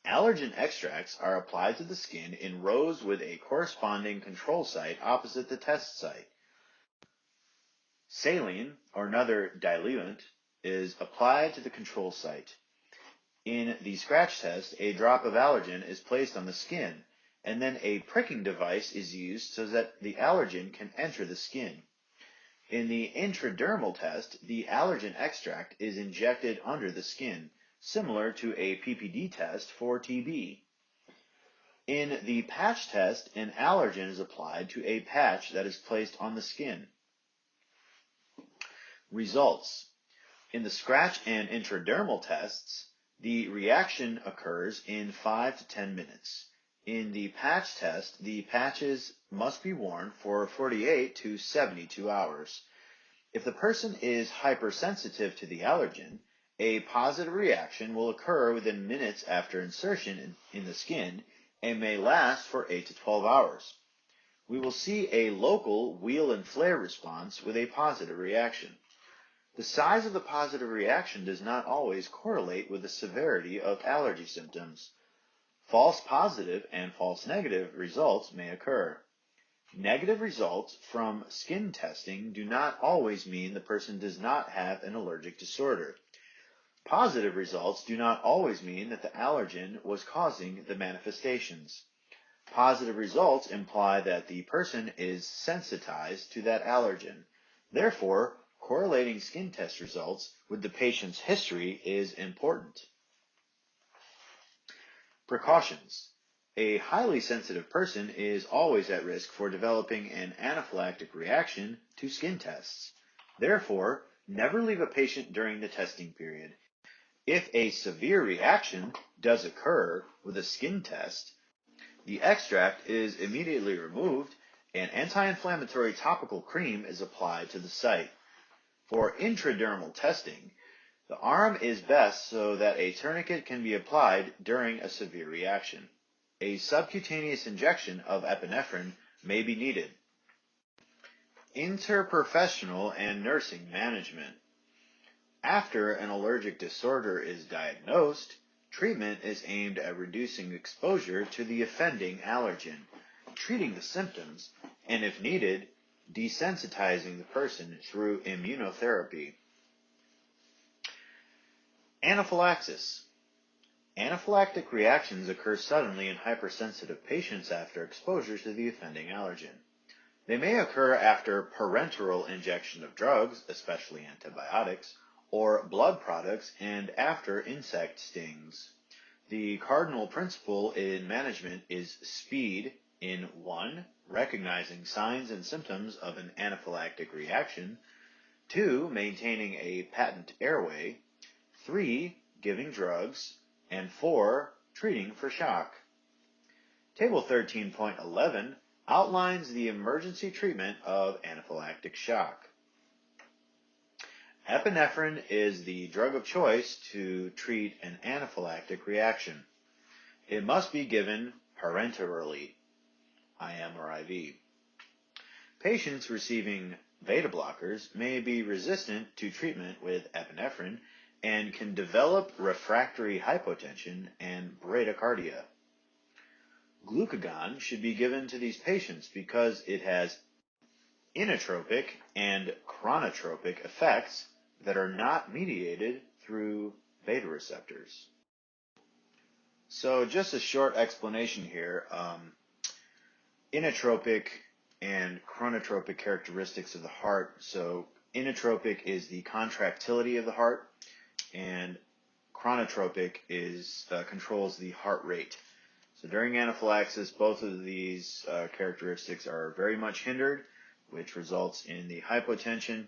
Allergen extracts are applied to the skin in rows with a corresponding control site opposite the test site. Saline, or another diluent, is applied to the control site. In the scratch test, a drop of allergen is placed on the skin, and then a pricking device is used so that the allergen can enter the skin. In the intradermal test, the allergen extract is injected under the skin, similar to a PPD test for TB. In the patch test, an allergen is applied to a patch that is placed on the skin. Results. In the scratch and intradermal tests, the reaction occurs in 5 to 10 minutes. In the patch test, the patches must be worn for 48 to 72 hours. If the person is hypersensitive to the allergen, a positive reaction will occur within minutes after insertion in the skin and may last for 8 to 12 hours. We will see a local wheal and flare response with a positive reaction. The size of the positive reaction does not always correlate with the severity of allergy symptoms. False positive and false negative results may occur. Negative results from skin testing do not always mean the person does not have an allergic disorder. Positive results do not always mean that the allergen was causing the manifestations. Positive results imply that the person is sensitized to that allergen. Therefore, correlating skin test results with the patient's history is important. Precautions. A highly sensitive person is always at risk for developing an anaphylactic reaction to skin tests. Therefore, never leave a patient during the testing period. If a severe reaction does occur with a skin test, the extract is immediately removed and anti-inflammatory topical cream is applied to the site. For intradermal testing, the arm is best so that a tourniquet can be applied during a severe reaction. A subcutaneous injection of epinephrine may be needed. Interprofessional and nursing management. After an allergic disorder is diagnosed, treatment is aimed at reducing exposure to the offending allergen, treating the symptoms, and if needed, desensitizing the person through immunotherapy. Anaphylaxis. Anaphylactic reactions occur suddenly in hypersensitive patients after exposure to the offending allergen. They may occur after parenteral injection of drugs, especially antibiotics, or blood products, and after insect stings. The cardinal principle in management is speed in 1. Recognizing signs and symptoms of an anaphylactic reaction, 2. Maintaining a patent airway, 3. Giving drugs, and 4. Treating for shock. Table 13.11 outlines the emergency treatment of anaphylactic shock. Epinephrine is the drug of choice to treat an anaphylactic reaction. It must be given parenterally, IM or IV. Patients receiving beta blockers may be resistant to treatment with epinephrine and can develop refractory hypotension and bradycardia. Glucagon should be given to these patients because it has inotropic and chronotropic effects that are not mediated through beta receptors. So just a short explanation here. Inotropic and chronotropic characteristics of the heart. So inotropic is the contractility of the heart, and chronotropic controls the heart rate. So during anaphylaxis, both of these characteristics are very much hindered, which results in the hypotension.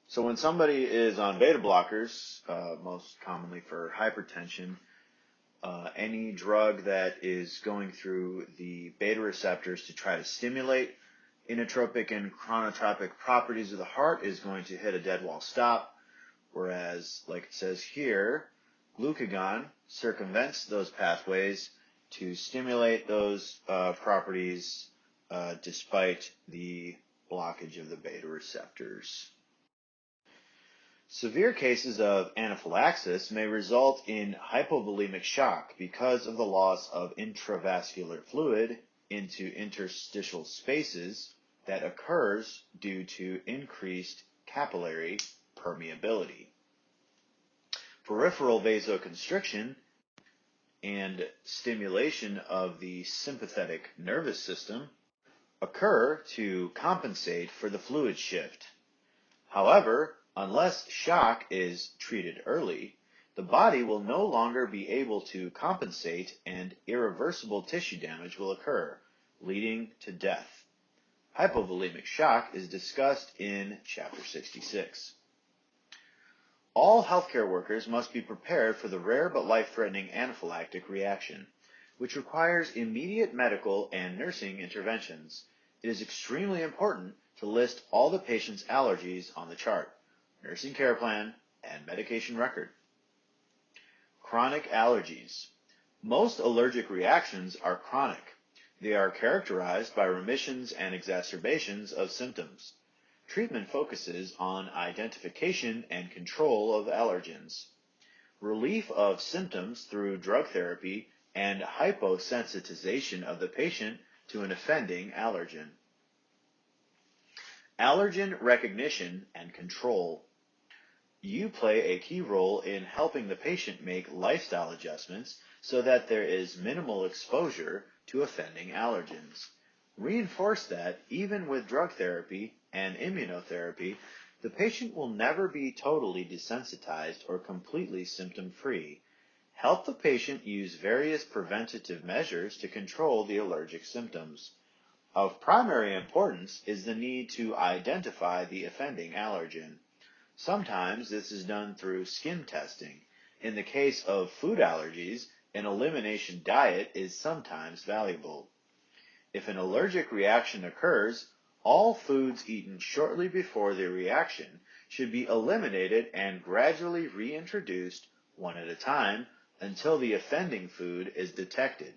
So when somebody is on beta blockers, most commonly for hypertension, any drug that is going through the beta receptors to try to stimulate inotropic and chronotropic properties of the heart is going to hit a dead wall stop, whereas, like it says here, glucagon circumvents those pathways to stimulate those properties despite the blockage of the beta receptors. Severe cases of anaphylaxis may result in hypovolemic shock because of the loss of intravascular fluid into interstitial spaces that occurs due to increased capillary permeability. Peripheral vasoconstriction and stimulation of the sympathetic nervous system occur to compensate for the fluid shift. However, unless shock is treated early, the body will no longer be able to compensate and irreversible tissue damage will occur, leading to death. Hypovolemic shock is discussed in Chapter 66. All healthcare workers must be prepared for the rare but life-threatening anaphylactic reaction, which requires immediate medical and nursing interventions. It is extremely important to list all the patient's allergies on the chart, nursing care plan, and medication record. Chronic allergies. Most allergic reactions are chronic. They are characterized by remissions and exacerbations of symptoms. Treatment focuses on identification and control of allergens, relief of symptoms through drug therapy, and hyposensitization of the patient to an offending allergen. Allergen recognition and control. You play a key role in helping the patient make lifestyle adjustments so that there is minimal exposure to offending allergens. Reinforce that even with drug therapy and immunotherapy, the patient will never be totally desensitized or completely symptom-free. Help the patient use various preventative measures to control the allergic symptoms. Of primary importance is the need to identify the offending allergen. Sometimes this is done through skin testing. In the case of food allergies, an elimination diet is sometimes valuable. If an allergic reaction occurs, all foods eaten shortly before the reaction should be eliminated and gradually reintroduced one at a time until the offending food is detected.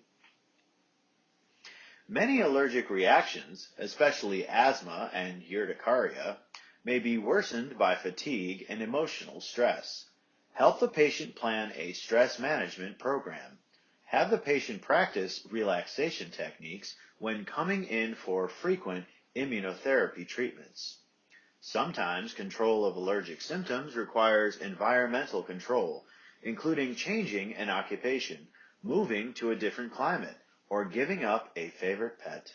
Many allergic reactions, especially asthma and urticaria, may be worsened by fatigue and emotional stress. Help the patient plan a stress management program. Have the patient practice relaxation techniques when coming in for frequent immunotherapy treatments. Sometimes control of allergic symptoms requires environmental control, including changing an occupation, moving to a different climate, or giving up a favorite pet.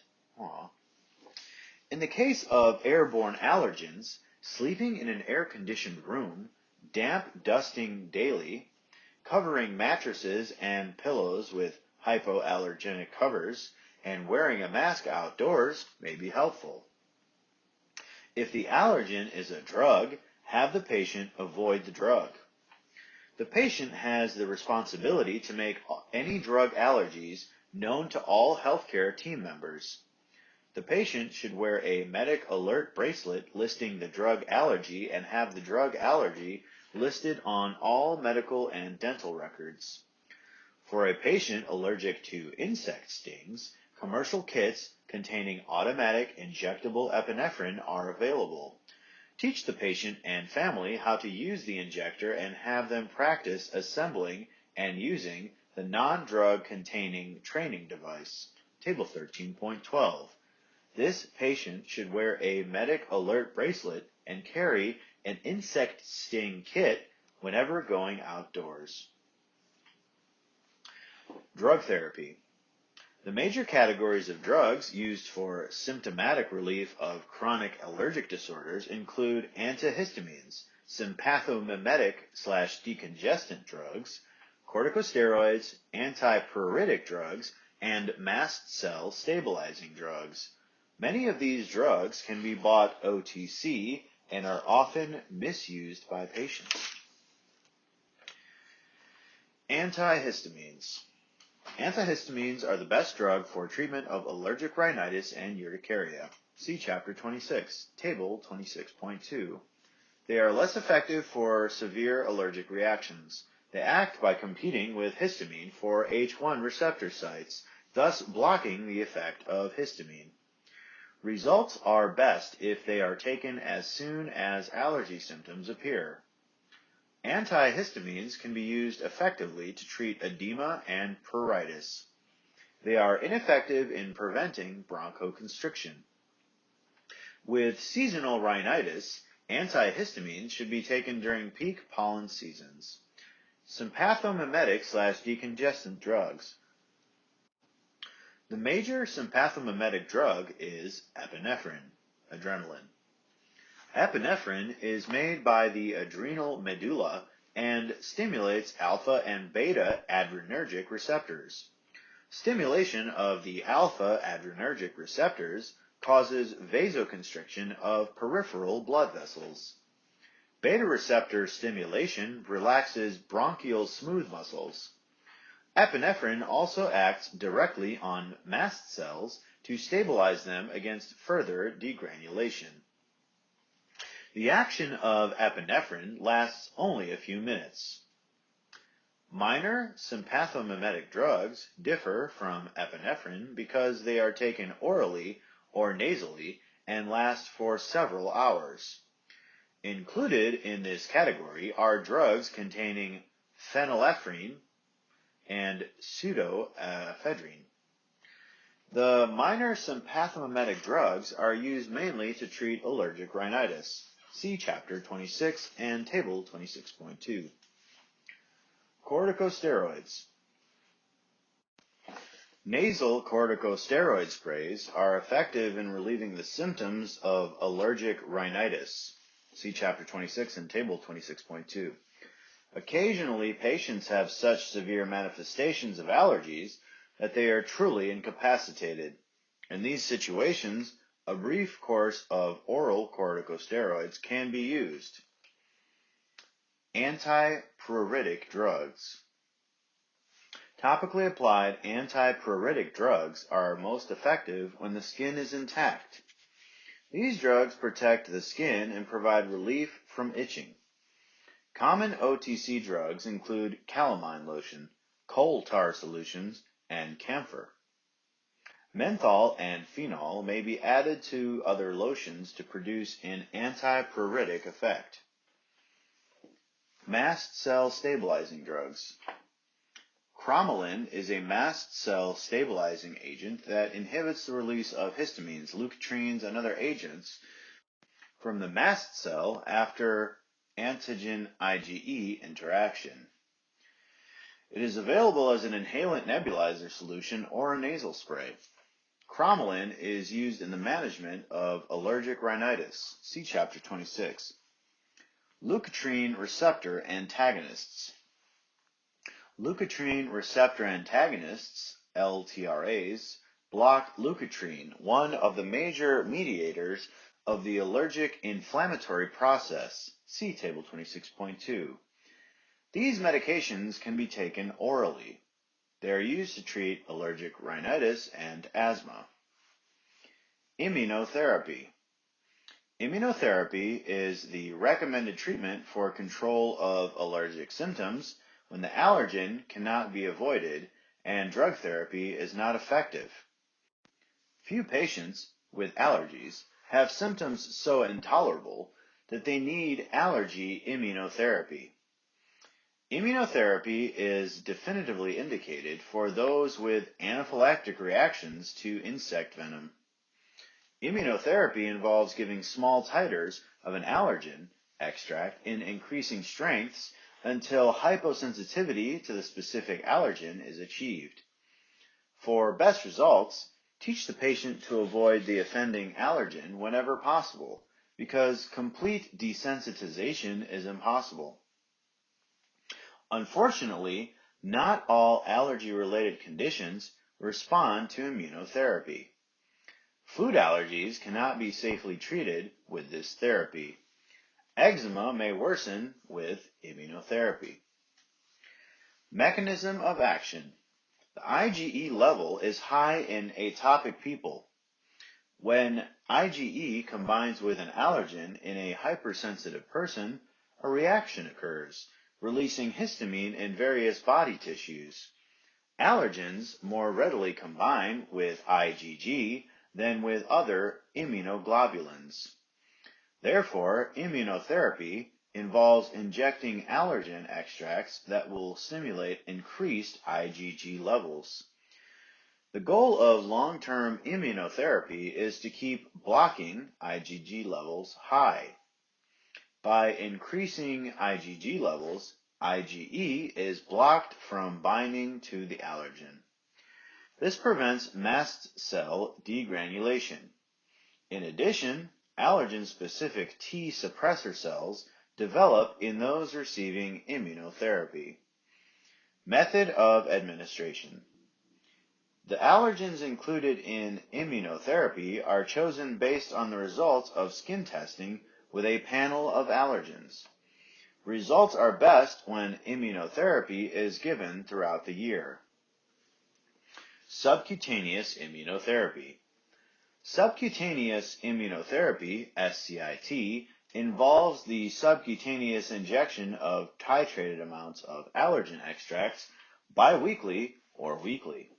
In the case of airborne allergens, sleeping in an air-conditioned room, damp dusting daily, covering mattresses and pillows with hypoallergenic covers, and wearing a mask outdoors may be helpful. If the allergen is a drug, have the patient avoid the drug. The patient has the responsibility to make any drug allergies known to all healthcare team members. The patient should wear a medic alert bracelet listing the drug allergy and have the drug allergy listed on all medical and dental records. For a patient allergic to insect stings, commercial kits containing automatic injectable epinephrine are available. Teach the patient and family how to use the injector and have them practice assembling and using the non-drug containing training device. Table 13.12. This patient should wear a medic alert bracelet and carry an insect sting kit whenever going outdoors. Drug therapy. The major categories of drugs used for symptomatic relief of chronic allergic disorders include antihistamines, sympathomimetic/decongestant drugs, corticosteroids, antipruritic drugs, and mast cell stabilizing drugs. Many of these drugs can be bought OTC and are often misused by patients. Antihistamines. Antihistamines are the best drug for treatment of allergic rhinitis and urticaria. See Chapter 26, Table 26.2. They are less effective for severe allergic reactions. They act by competing with histamine for H1 receptor sites, thus blocking the effect of histamine. Results are best if they are taken as soon as allergy symptoms appear. Antihistamines can be used effectively to treat edema and pruritus. They are ineffective in preventing bronchoconstriction. With seasonal rhinitis, antihistamines should be taken during peak pollen seasons. Sympathomimetic/decongestant drugs. The major sympathomimetic drug is epinephrine, adrenaline. Epinephrine is made by the adrenal medulla and stimulates alpha and beta adrenergic receptors. Stimulation of the alpha adrenergic receptors causes vasoconstriction of peripheral blood vessels. Beta receptor stimulation relaxes bronchial smooth muscles. Epinephrine also acts directly on mast cells to stabilize them against further degranulation. The action of epinephrine lasts only a few minutes. Minor sympathomimetic drugs differ from epinephrine because they are taken orally or nasally and last for several hours. Included in this category are drugs containing phenylephrine and pseudoephedrine. The minor sympathomimetic drugs are used mainly to treat allergic rhinitis. See Chapter 26 and Table 26.2. Corticosteroids. Nasal corticosteroid sprays are effective in relieving the symptoms of allergic rhinitis. See Chapter 26 and Table 26.2. Occasionally, patients have such severe manifestations of allergies that they are truly incapacitated. In these situations, a brief course of oral corticosteroids can be used. Antipruritic drugs. Topically applied antipruritic drugs are most effective when the skin is intact. These drugs protect the skin and provide relief from itching. Common OTC drugs include calamine lotion, coal tar solutions, and camphor. Menthol and phenol may be added to other lotions to produce an antipruritic effect. Mast cell stabilizing drugs. Cromolyn is a mast cell stabilizing agent that inhibits the release of histamines, leukotrienes, and other agents from the mast cell after Antigen IgE interaction. It is available as an inhalant nebulizer solution or a nasal spray. Cromolyn is used in the management of allergic rhinitis. See Chapter 26. Leukotriene receptor antagonists. Leukotriene receptor antagonists, LTRAs, block leukotriene, one of the major mediators of the allergic inflammatory process. See Table 26.2. These medications can be taken orally. They are used to treat allergic rhinitis and asthma. Immunotherapy. Immunotherapy is the recommended treatment for control of allergic symptoms when the allergen cannot be avoided and drug therapy is not effective. Few patients with allergies have symptoms so intolerable that they need allergy immunotherapy. Immunotherapy is definitively indicated for those with anaphylactic reactions to insect venom. Immunotherapy involves giving small titers of an allergen extract in increasing strengths until hyposensitivity to the specific allergen is achieved. For best results, teach the patient to avoid the offending allergen whenever possible, because complete desensitization is impossible. Unfortunately, not all allergy-related conditions respond to immunotherapy. Food allergies cannot be safely treated with this therapy. Eczema may worsen with immunotherapy. Mechanism of action. The IgE level is high in atopic people. When IgE combines with an allergen in a hypersensitive person, a reaction occurs. releasing histamine in various body tissues. Allergens more readily combine with IgG than with other immunoglobulins. Therefore, immunotherapy involves injecting allergen extracts that will stimulate increased IgG levels. The goal of long-term immunotherapy is to keep blocking IgG levels high. By increasing IgG levels, IgE is blocked from binding to the allergen. This prevents mast cell degranulation. In addition, allergen-specific T suppressor cells develop in those receiving immunotherapy. Method of administration. The allergens included in immunotherapy are chosen based on the results of skin testing with a panel of allergens. Results are best when immunotherapy is given throughout the year. Subcutaneous immunotherapy. Subcutaneous immunotherapy, SCIT, involves the subcutaneous injection of titrated amounts of allergen extracts biweekly or weekly.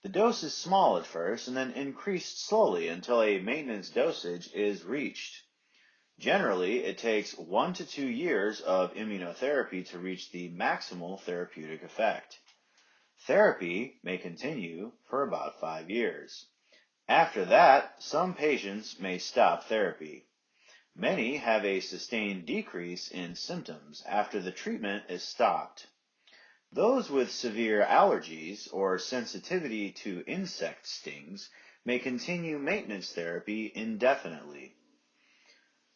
The dose is small at first and then increased slowly until a maintenance dosage is reached. Generally, it takes 1 to 2 years of immunotherapy to reach the maximal therapeutic effect. Therapy may continue for about 5 years. After that, some patients may stop therapy. Many have a sustained decrease in symptoms after the treatment is stopped. Those with severe allergies or sensitivity to insect stings may continue maintenance therapy indefinitely.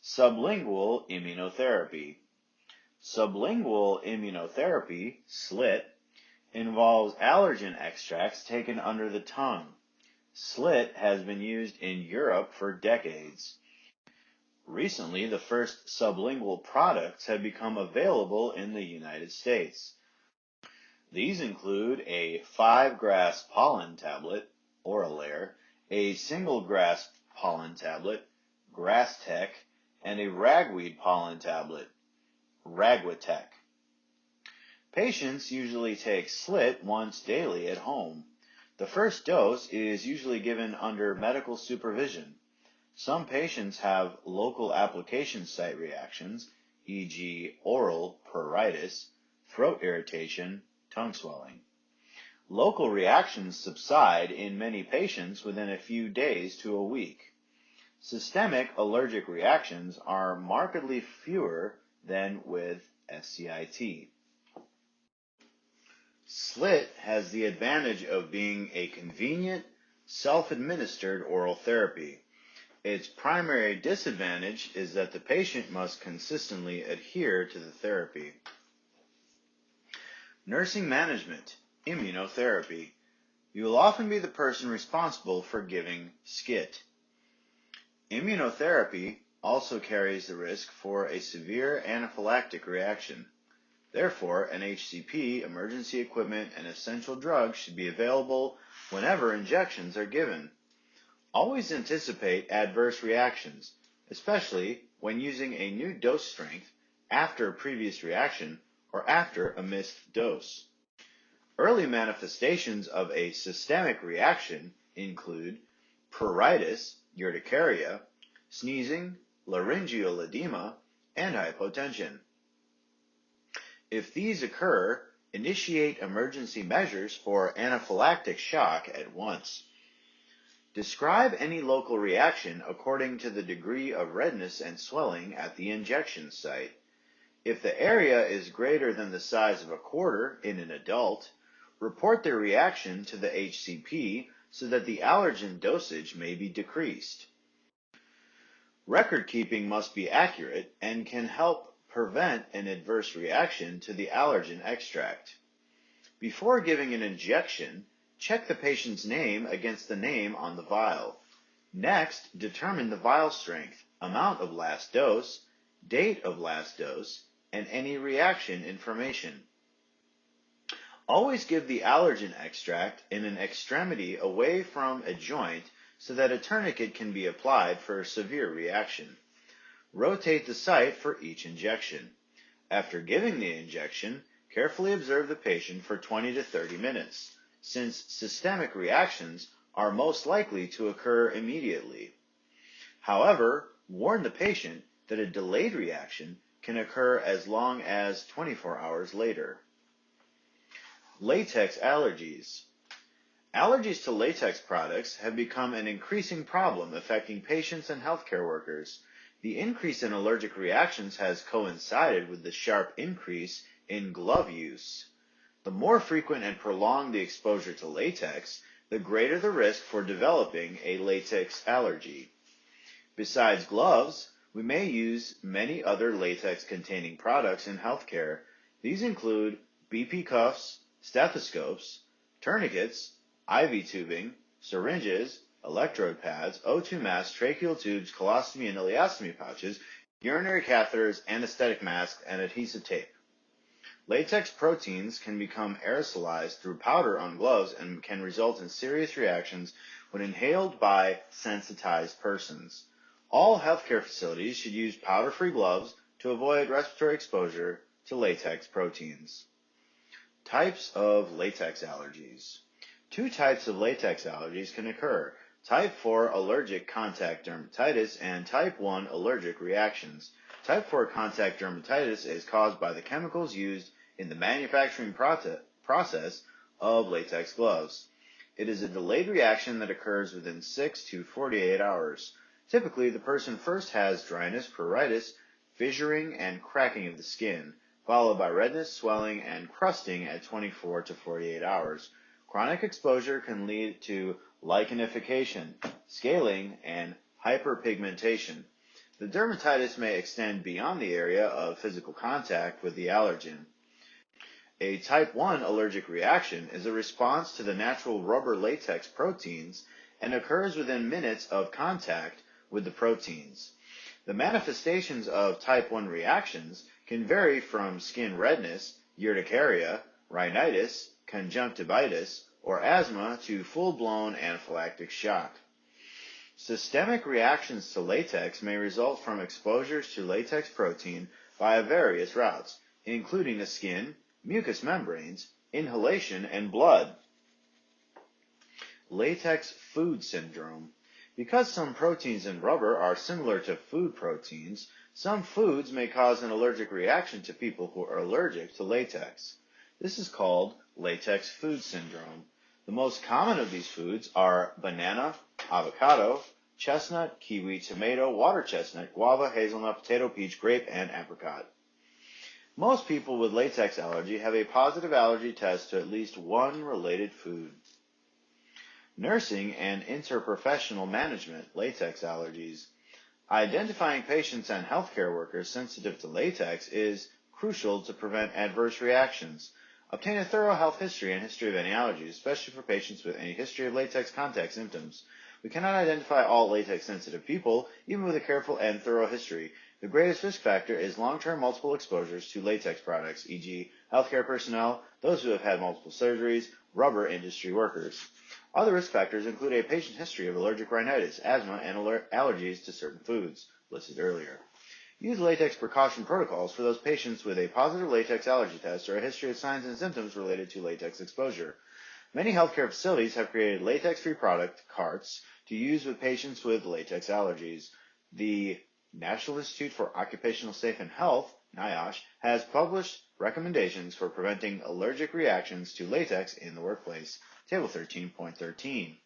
Sublingual immunotherapy. Sublingual immunotherapy, SLIT, involves allergen extracts taken under the tongue. SLIT has been used in Europe for decades. Recently, the first sublingual products have become available in the United States. These include a 5-grass pollen tablet, Oralair, a single-grass pollen tablet, Grasstec, and a ragweed pollen tablet, Ragwitec. Patients usually take SLIT once daily at home. The first dose is usually given under medical supervision. Some patients have local application site reactions, e.g. oral pruritus, throat irritation, tongue swelling. Local reactions subside in many patients within a few days to a week. Systemic allergic reactions are markedly fewer than with SCIT. SLIT has the advantage of being a convenient, self-administered oral therapy. Its primary disadvantage is that the patient must consistently adhere to the therapy. Nursing management, immunotherapy. You will often be the person responsible for giving SCIT. Immunotherapy also carries the risk for a severe anaphylactic reaction. Therefore, an HCP, emergency equipment, and essential drugs should be available whenever injections are given. Always anticipate adverse reactions, especially when using a new dose strength after a previous reaction or after a missed dose. Early manifestations of a systemic reaction include pruritus, urticaria, sneezing, laryngeal edema, and hypotension. If these occur, initiate emergency measures for anaphylactic shock at once. Describe any local reaction according to the degree of redness and swelling at the injection site. If the area is greater than the size of a quarter in an adult, report the reaction to the HCP so that the allergen dosage may be decreased. Record keeping must be accurate and can help prevent an adverse reaction to the allergen extract. Before giving an injection, check the patient's name against the name on the vial. Next, determine the vial strength, amount of last dose, date of last dose, and any reaction information. Always give the allergen extract in an extremity away from a joint so that a tourniquet can be applied for a severe reaction. Rotate the site for each injection. After giving the injection, carefully observe the patient for 20 to 30 minutes, since systemic reactions are most likely to occur immediately. However, warn the patient that a delayed reaction can occur as long as 24 hours later. Latex allergies. Allergies to latex products have become an increasing problem affecting patients and healthcare workers. The increase in allergic reactions has coincided with the sharp increase in glove use. The more frequent and prolonged the exposure to latex, the greater the risk for developing a latex allergy. Besides gloves, we may use many other latex-containing products in healthcare. These include BP cuffs, stethoscopes, tourniquets, IV tubing, syringes, electrode pads, O2 masks, tracheal tubes, colostomy and ileostomy pouches, urinary catheters, anesthetic masks, and adhesive tape. Latex proteins can become aerosolized through powder on gloves and can result in serious reactions when inhaled by sensitized persons. All healthcare facilities should use powder-free gloves to avoid respiratory exposure to latex proteins. Types of latex allergies. Two types of latex allergies can occur: type 4 allergic contact dermatitis and type 1 allergic reactions. Type 4 contact dermatitis is caused by the chemicals used in the manufacturing process of latex gloves. It is a delayed reaction that occurs within 6 to 48 hours. Typically, the person first has dryness, pruritus, fissuring, and cracking of the skin, followed by redness, swelling, and crusting at 24 to 48 hours. Chronic exposure can lead to lichenification, scaling, and hyperpigmentation. The dermatitis may extend beyond the area of physical contact with the allergen. A type 1 allergic reaction is a response to the natural rubber latex proteins and occurs within minutes of contact with the proteins. The manifestations of type 1 reactions can vary from skin redness, urticaria, rhinitis, conjunctivitis, or asthma to full-blown anaphylactic shock. Systemic reactions to latex may result from exposures to latex protein via various routes, including the skin, mucous membranes, inhalation, and blood. Latex food syndrome. Because some proteins in rubber are similar to food proteins, some foods may cause an allergic reaction to people who are allergic to latex. This is called latex food syndrome. The most common of these foods are banana, avocado, chestnut, kiwi, tomato, water chestnut, guava, hazelnut, potato, peach, grape, and apricot. Most people with latex allergy have a positive allergy test to at least one related food. Nursing and interprofessional management, latex allergies. Identifying patients and healthcare workers sensitive to latex is crucial to prevent adverse reactions. Obtain a thorough health history and history of any allergies, especially for patients with any history of latex contact symptoms. We cannot identify all latex-sensitive people, even with a careful and thorough history. The greatest risk factor is long-term multiple exposures to latex products, e.g., healthcare personnel, those who have had multiple surgeries, rubber industry workers. Other risk factors include a patient history of allergic rhinitis, asthma, and allergies to certain foods, listed earlier. Use latex precaution protocols for those patients with a positive latex allergy test or a history of signs and symptoms related to latex exposure. Many healthcare facilities have created latex-free product carts to use with patients with latex allergies. The National Institute for Occupational Safety and Health, NIOSH, has published recommendations for preventing allergic reactions to latex in the workplace. Table 13.13.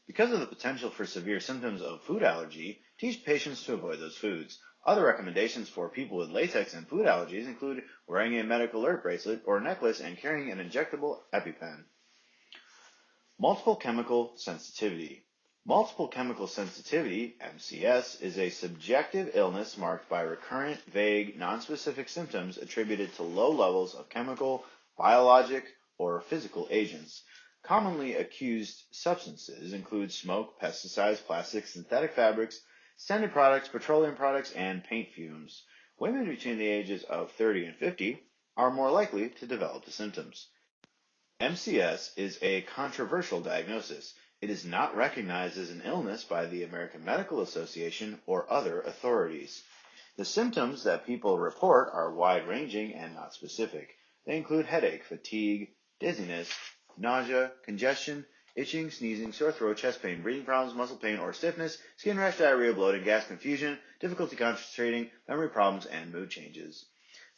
Because of the potential for severe symptoms of food allergy, teach patients to avoid those foods. Other recommendations for people with latex and food allergies include wearing a medical alert bracelet or necklace and carrying an injectable EpiPen. Multiple chemical sensitivity. Multiple chemical sensitivity, MCS, is a subjective illness marked by recurrent, vague, nonspecific symptoms attributed to low levels of chemical, biologic, or physical agents. Commonly accused substances include smoke, pesticides, plastics, synthetic fabrics, scented products, petroleum products, and paint fumes. Women between the ages of 30 and 50 are more likely to develop the symptoms. MCS is a controversial diagnosis. It is not recognized as an illness by the American Medical Association or other authorities. The symptoms that people report are wide-ranging and not specific. They include headache, fatigue, dizziness, nausea, congestion, itching, sneezing, sore throat, chest pain, breathing problems, muscle pain or stiffness, skin rash, diarrhea, bloating, gas, confusion, difficulty concentrating, memory problems, and mood changes.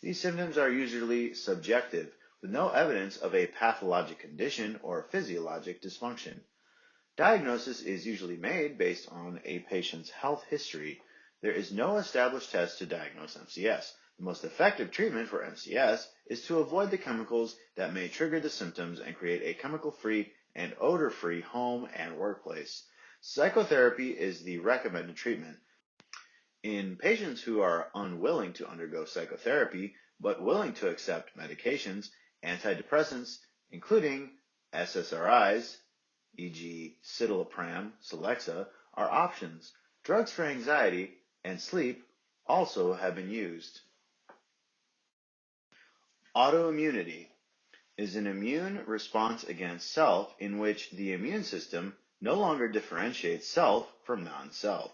These symptoms are usually subjective, with no evidence of a pathologic condition or physiologic dysfunction. Diagnosis is usually made based on a patient's health history. There is no established test to diagnose MCS. The most effective treatment for MCS is to avoid the chemicals that may trigger the symptoms and create a chemical-free and odor-free home and workplace. Psychotherapy is the recommended treatment. In patients who are unwilling to undergo psychotherapy but willing to accept medications, antidepressants, including SSRIs, e.g. citalopram, Celexa, are options. Drugs for anxiety and sleep also have been used. Autoimmunity is an immune response against self in which the immune system no longer differentiates self from non-self.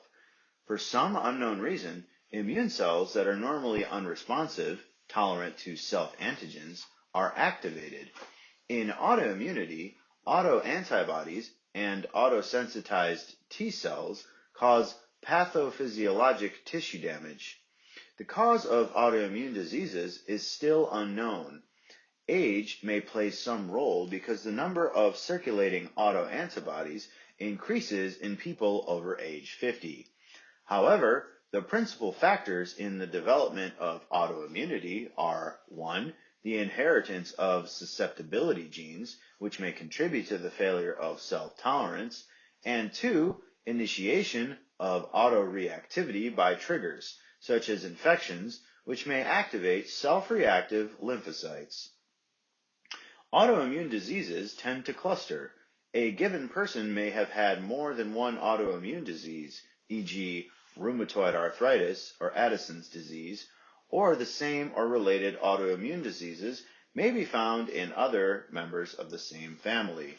For some unknown reason, immune cells that are normally unresponsive, tolerant to self-antigens, are activated. In autoimmunity, autoantibodies and autosensitized T cells cause pathophysiologic tissue damage. The cause of autoimmune diseases is still unknown. Age may play some role because the number of circulating autoantibodies increases in people over age 50. However, the principal factors in the development of autoimmunity are 1. The inheritance of susceptibility genes, which may contribute to the failure of self-tolerance, and 2. Initiation of autoreactivity by triggers, such as infections, which may activate self-reactive lymphocytes. Autoimmune diseases tend to cluster. A given person may have had more than one autoimmune disease, e.g., rheumatoid arthritis or Addison's disease, or the same or related autoimmune diseases may be found in other members of the same family.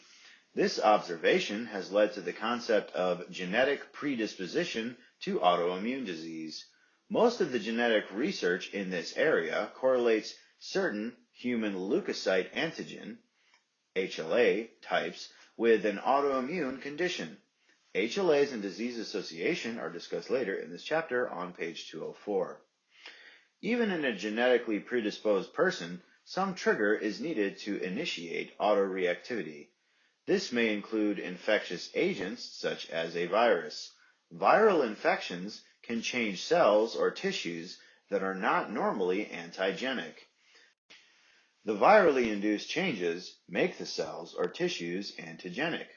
This observation has led to the concept of genetic predisposition to autoimmune disease. Most of the genetic research in this area correlates certain human leukocyte antigen, HLA, types with an autoimmune condition. HLAs and disease association are discussed later in this chapter on page 204. Even in a genetically predisposed person, some trigger is needed to initiate autoreactivity. This may include infectious agents such as a virus. Viral infections can change cells or tissues that are not normally antigenic. The virally induced changes make the cells or tissues antigenic.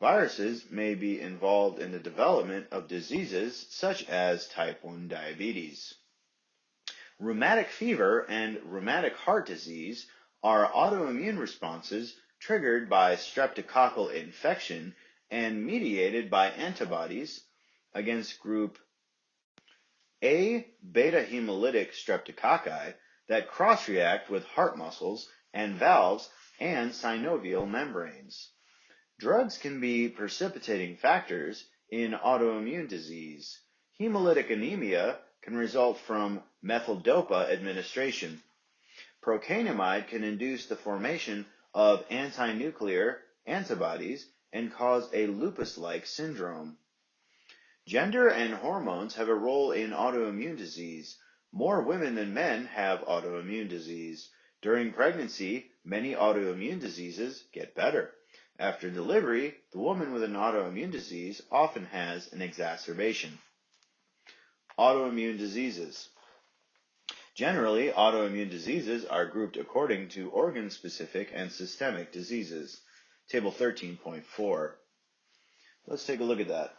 Viruses may be involved in the development of diseases such as type 1 diabetes. Rheumatic fever and rheumatic heart disease are autoimmune responses triggered by streptococcal infection and mediated by antibodies against group A beta hemolytic streptococci that cross-react with heart muscles and valves and synovial membranes. Drugs can be precipitating factors in autoimmune disease. Hemolytic anemia can result from methyl-dopa administration. Procainamide can induce the formation of antinuclear antibodies and cause a lupus-like syndrome. Gender and hormones have a role in autoimmune disease. More women than men have autoimmune disease. During pregnancy, many autoimmune diseases get better. After delivery, the woman with an autoimmune disease often has an exacerbation. Autoimmune diseases. Generally, autoimmune diseases are grouped according to organ-specific and systemic diseases. Table 13.4. Let's take a look at that.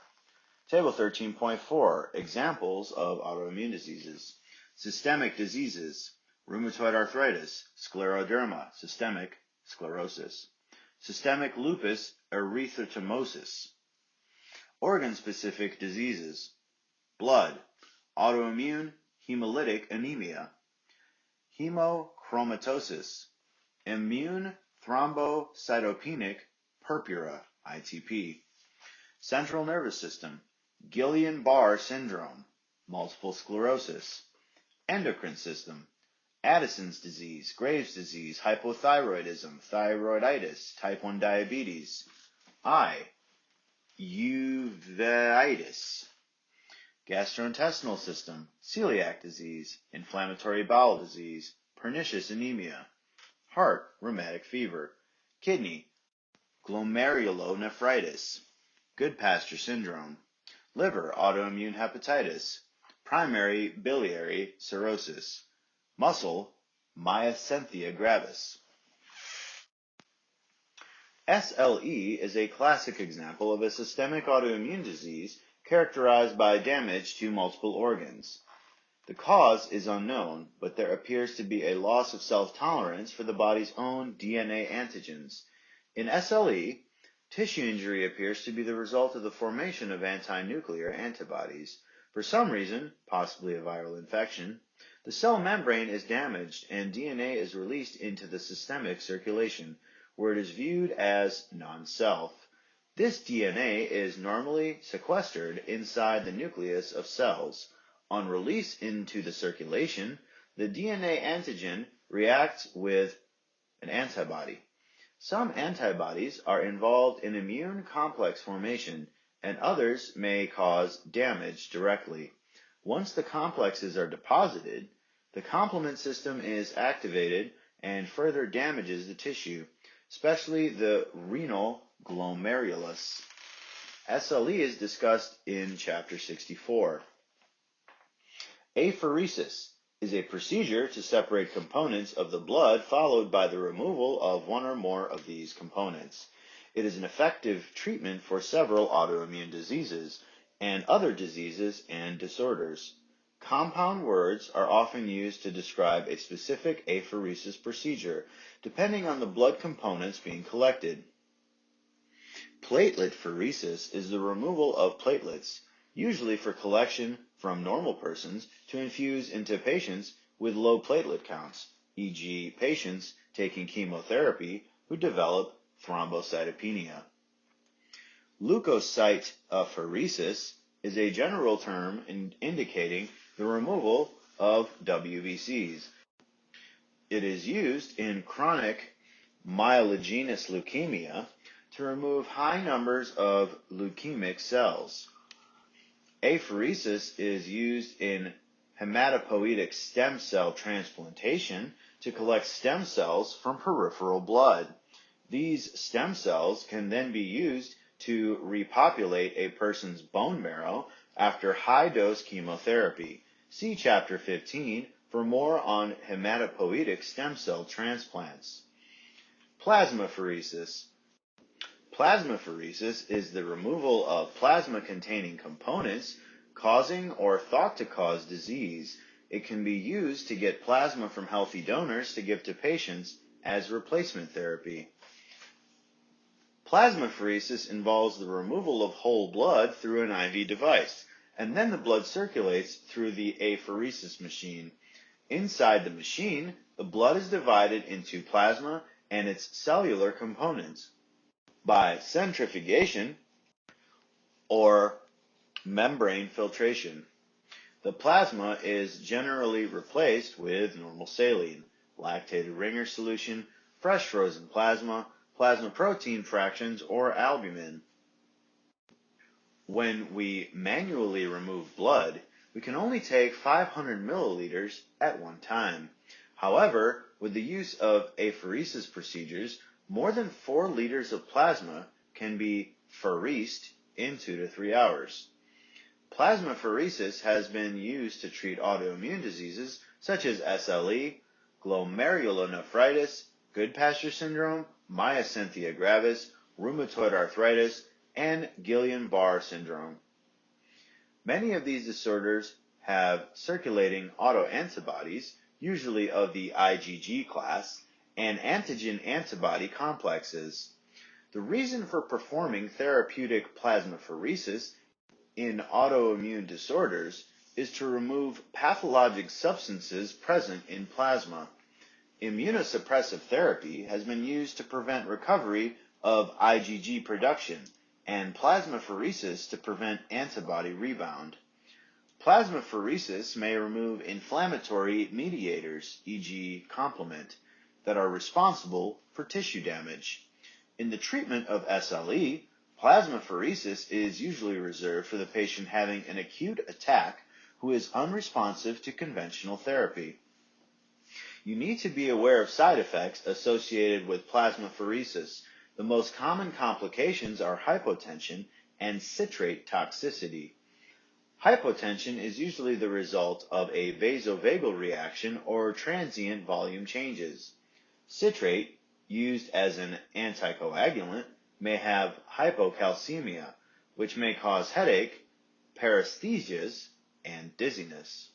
Table 13.4. Examples of autoimmune diseases. Systemic diseases. Rheumatoid arthritis, scleroderma, systemic sclerosis. Systemic lupus erythematosus. Organ-specific diseases. Blood, autoimmune hemolytic anemia, hemochromatosis, immune thrombocytopenic purpura, ITP. Central nervous system, Guillain-Barré syndrome, multiple sclerosis. Endocrine system: Addison's disease, Graves' disease, hypothyroidism, thyroiditis, type 1 diabetes. I. Uveitis. Gastrointestinal system: celiac disease, inflammatory bowel disease, pernicious anemia. Heart: rheumatic fever. Kidney: glomerulonephritis, Goodpasture syndrome. Liver: autoimmune hepatitis, primary biliary cirrhosis. Muscle: myasthenia gravis. SLE is a classic example of a systemic autoimmune disease characterized by damage to multiple organs. The cause is unknown, but there appears to be a loss of self-tolerance for the body's own DNA antigens. In SLE, tissue injury appears to be the result of the formation of anti-nuclear antibodies. For some reason, possibly a viral infection, the cell membrane is damaged and DNA is released into the systemic circulation, where it is viewed as non-self. This DNA is normally sequestered inside the nucleus of cells. On release into the circulation, the DNA antigen reacts with an antibody. Some antibodies are involved in immune complex formation, and others may cause damage directly. Once the complexes are deposited, the complement system is activated and further damages the tissue, especially the renal glomerulus. SLE is discussed in Chapter 64. Apheresis is a procedure to separate components of the blood followed by the removal of one or more of these components. It is an effective treatment for several autoimmune diseases and other diseases and disorders. Compound words are often used to describe a specific apheresis procedure, depending on the blood components being collected. Platelet pheresis is the removal of platelets, usually for collection from normal persons to infuse into patients with low platelet counts, e.g. patients taking chemotherapy who develop thrombocytopenia. Leukocyte apheresis is a general term indicating the removal of WBCs. It is used in chronic myelogenous leukemia to remove high numbers of leukemic cells. Apheresis is used in hematopoietic stem cell transplantation to collect stem cells from peripheral blood. These stem cells can then be used to repopulate a person's bone marrow after high-dose chemotherapy. See Chapter 15 for more on hematopoietic stem cell transplants. Plasmapheresis. Plasmapheresis is the removal of plasma-containing components causing or thought to cause disease. It can be used to get plasma from healthy donors to give to patients as replacement therapy. Plasmapheresis involves the removal of whole blood through an IV device, and then the blood circulates through the apheresis machine. Inside the machine, the blood is divided into plasma and its cellular components by centrifugation or membrane filtration. The plasma is generally replaced with normal saline, lactated Ringer solution, fresh frozen plasma, plasma protein fractions, or albumin. When we manually remove blood, we can only take 500 milliliters at one time. However, with the use of apheresis procedures, more than 4 liters of plasma can be pheresed in 2 to 3 hours. Plasmapheresis has been used to treat autoimmune diseases such as SLE, glomerulonephritis, Goodpasture syndrome, myasthenia gravis, rheumatoid arthritis, and Guillain-Barré syndrome. Many of these disorders have circulating autoantibodies, usually of the IgG class, and antigen-antibody complexes. The reason for performing therapeutic plasmapheresis in autoimmune disorders is to remove pathologic substances present in plasma. Immunosuppressive therapy has been used to prevent recovery of IgG production, and plasmapheresis to prevent antibody rebound. Plasmapheresis may remove inflammatory mediators, e.g. complement, that are responsible for tissue damage. In the treatment of SLE, plasmapheresis is usually reserved for the patient having an acute attack who is unresponsive to conventional therapy. You need to be aware of side effects associated with plasmapheresis. The most common complications are hypotension and citrate toxicity. Hypotension is usually the result of a vasovagal reaction or transient volume changes. Citrate, used as an anticoagulant, may have hypocalcemia, which may cause headache, paresthesias, and dizziness.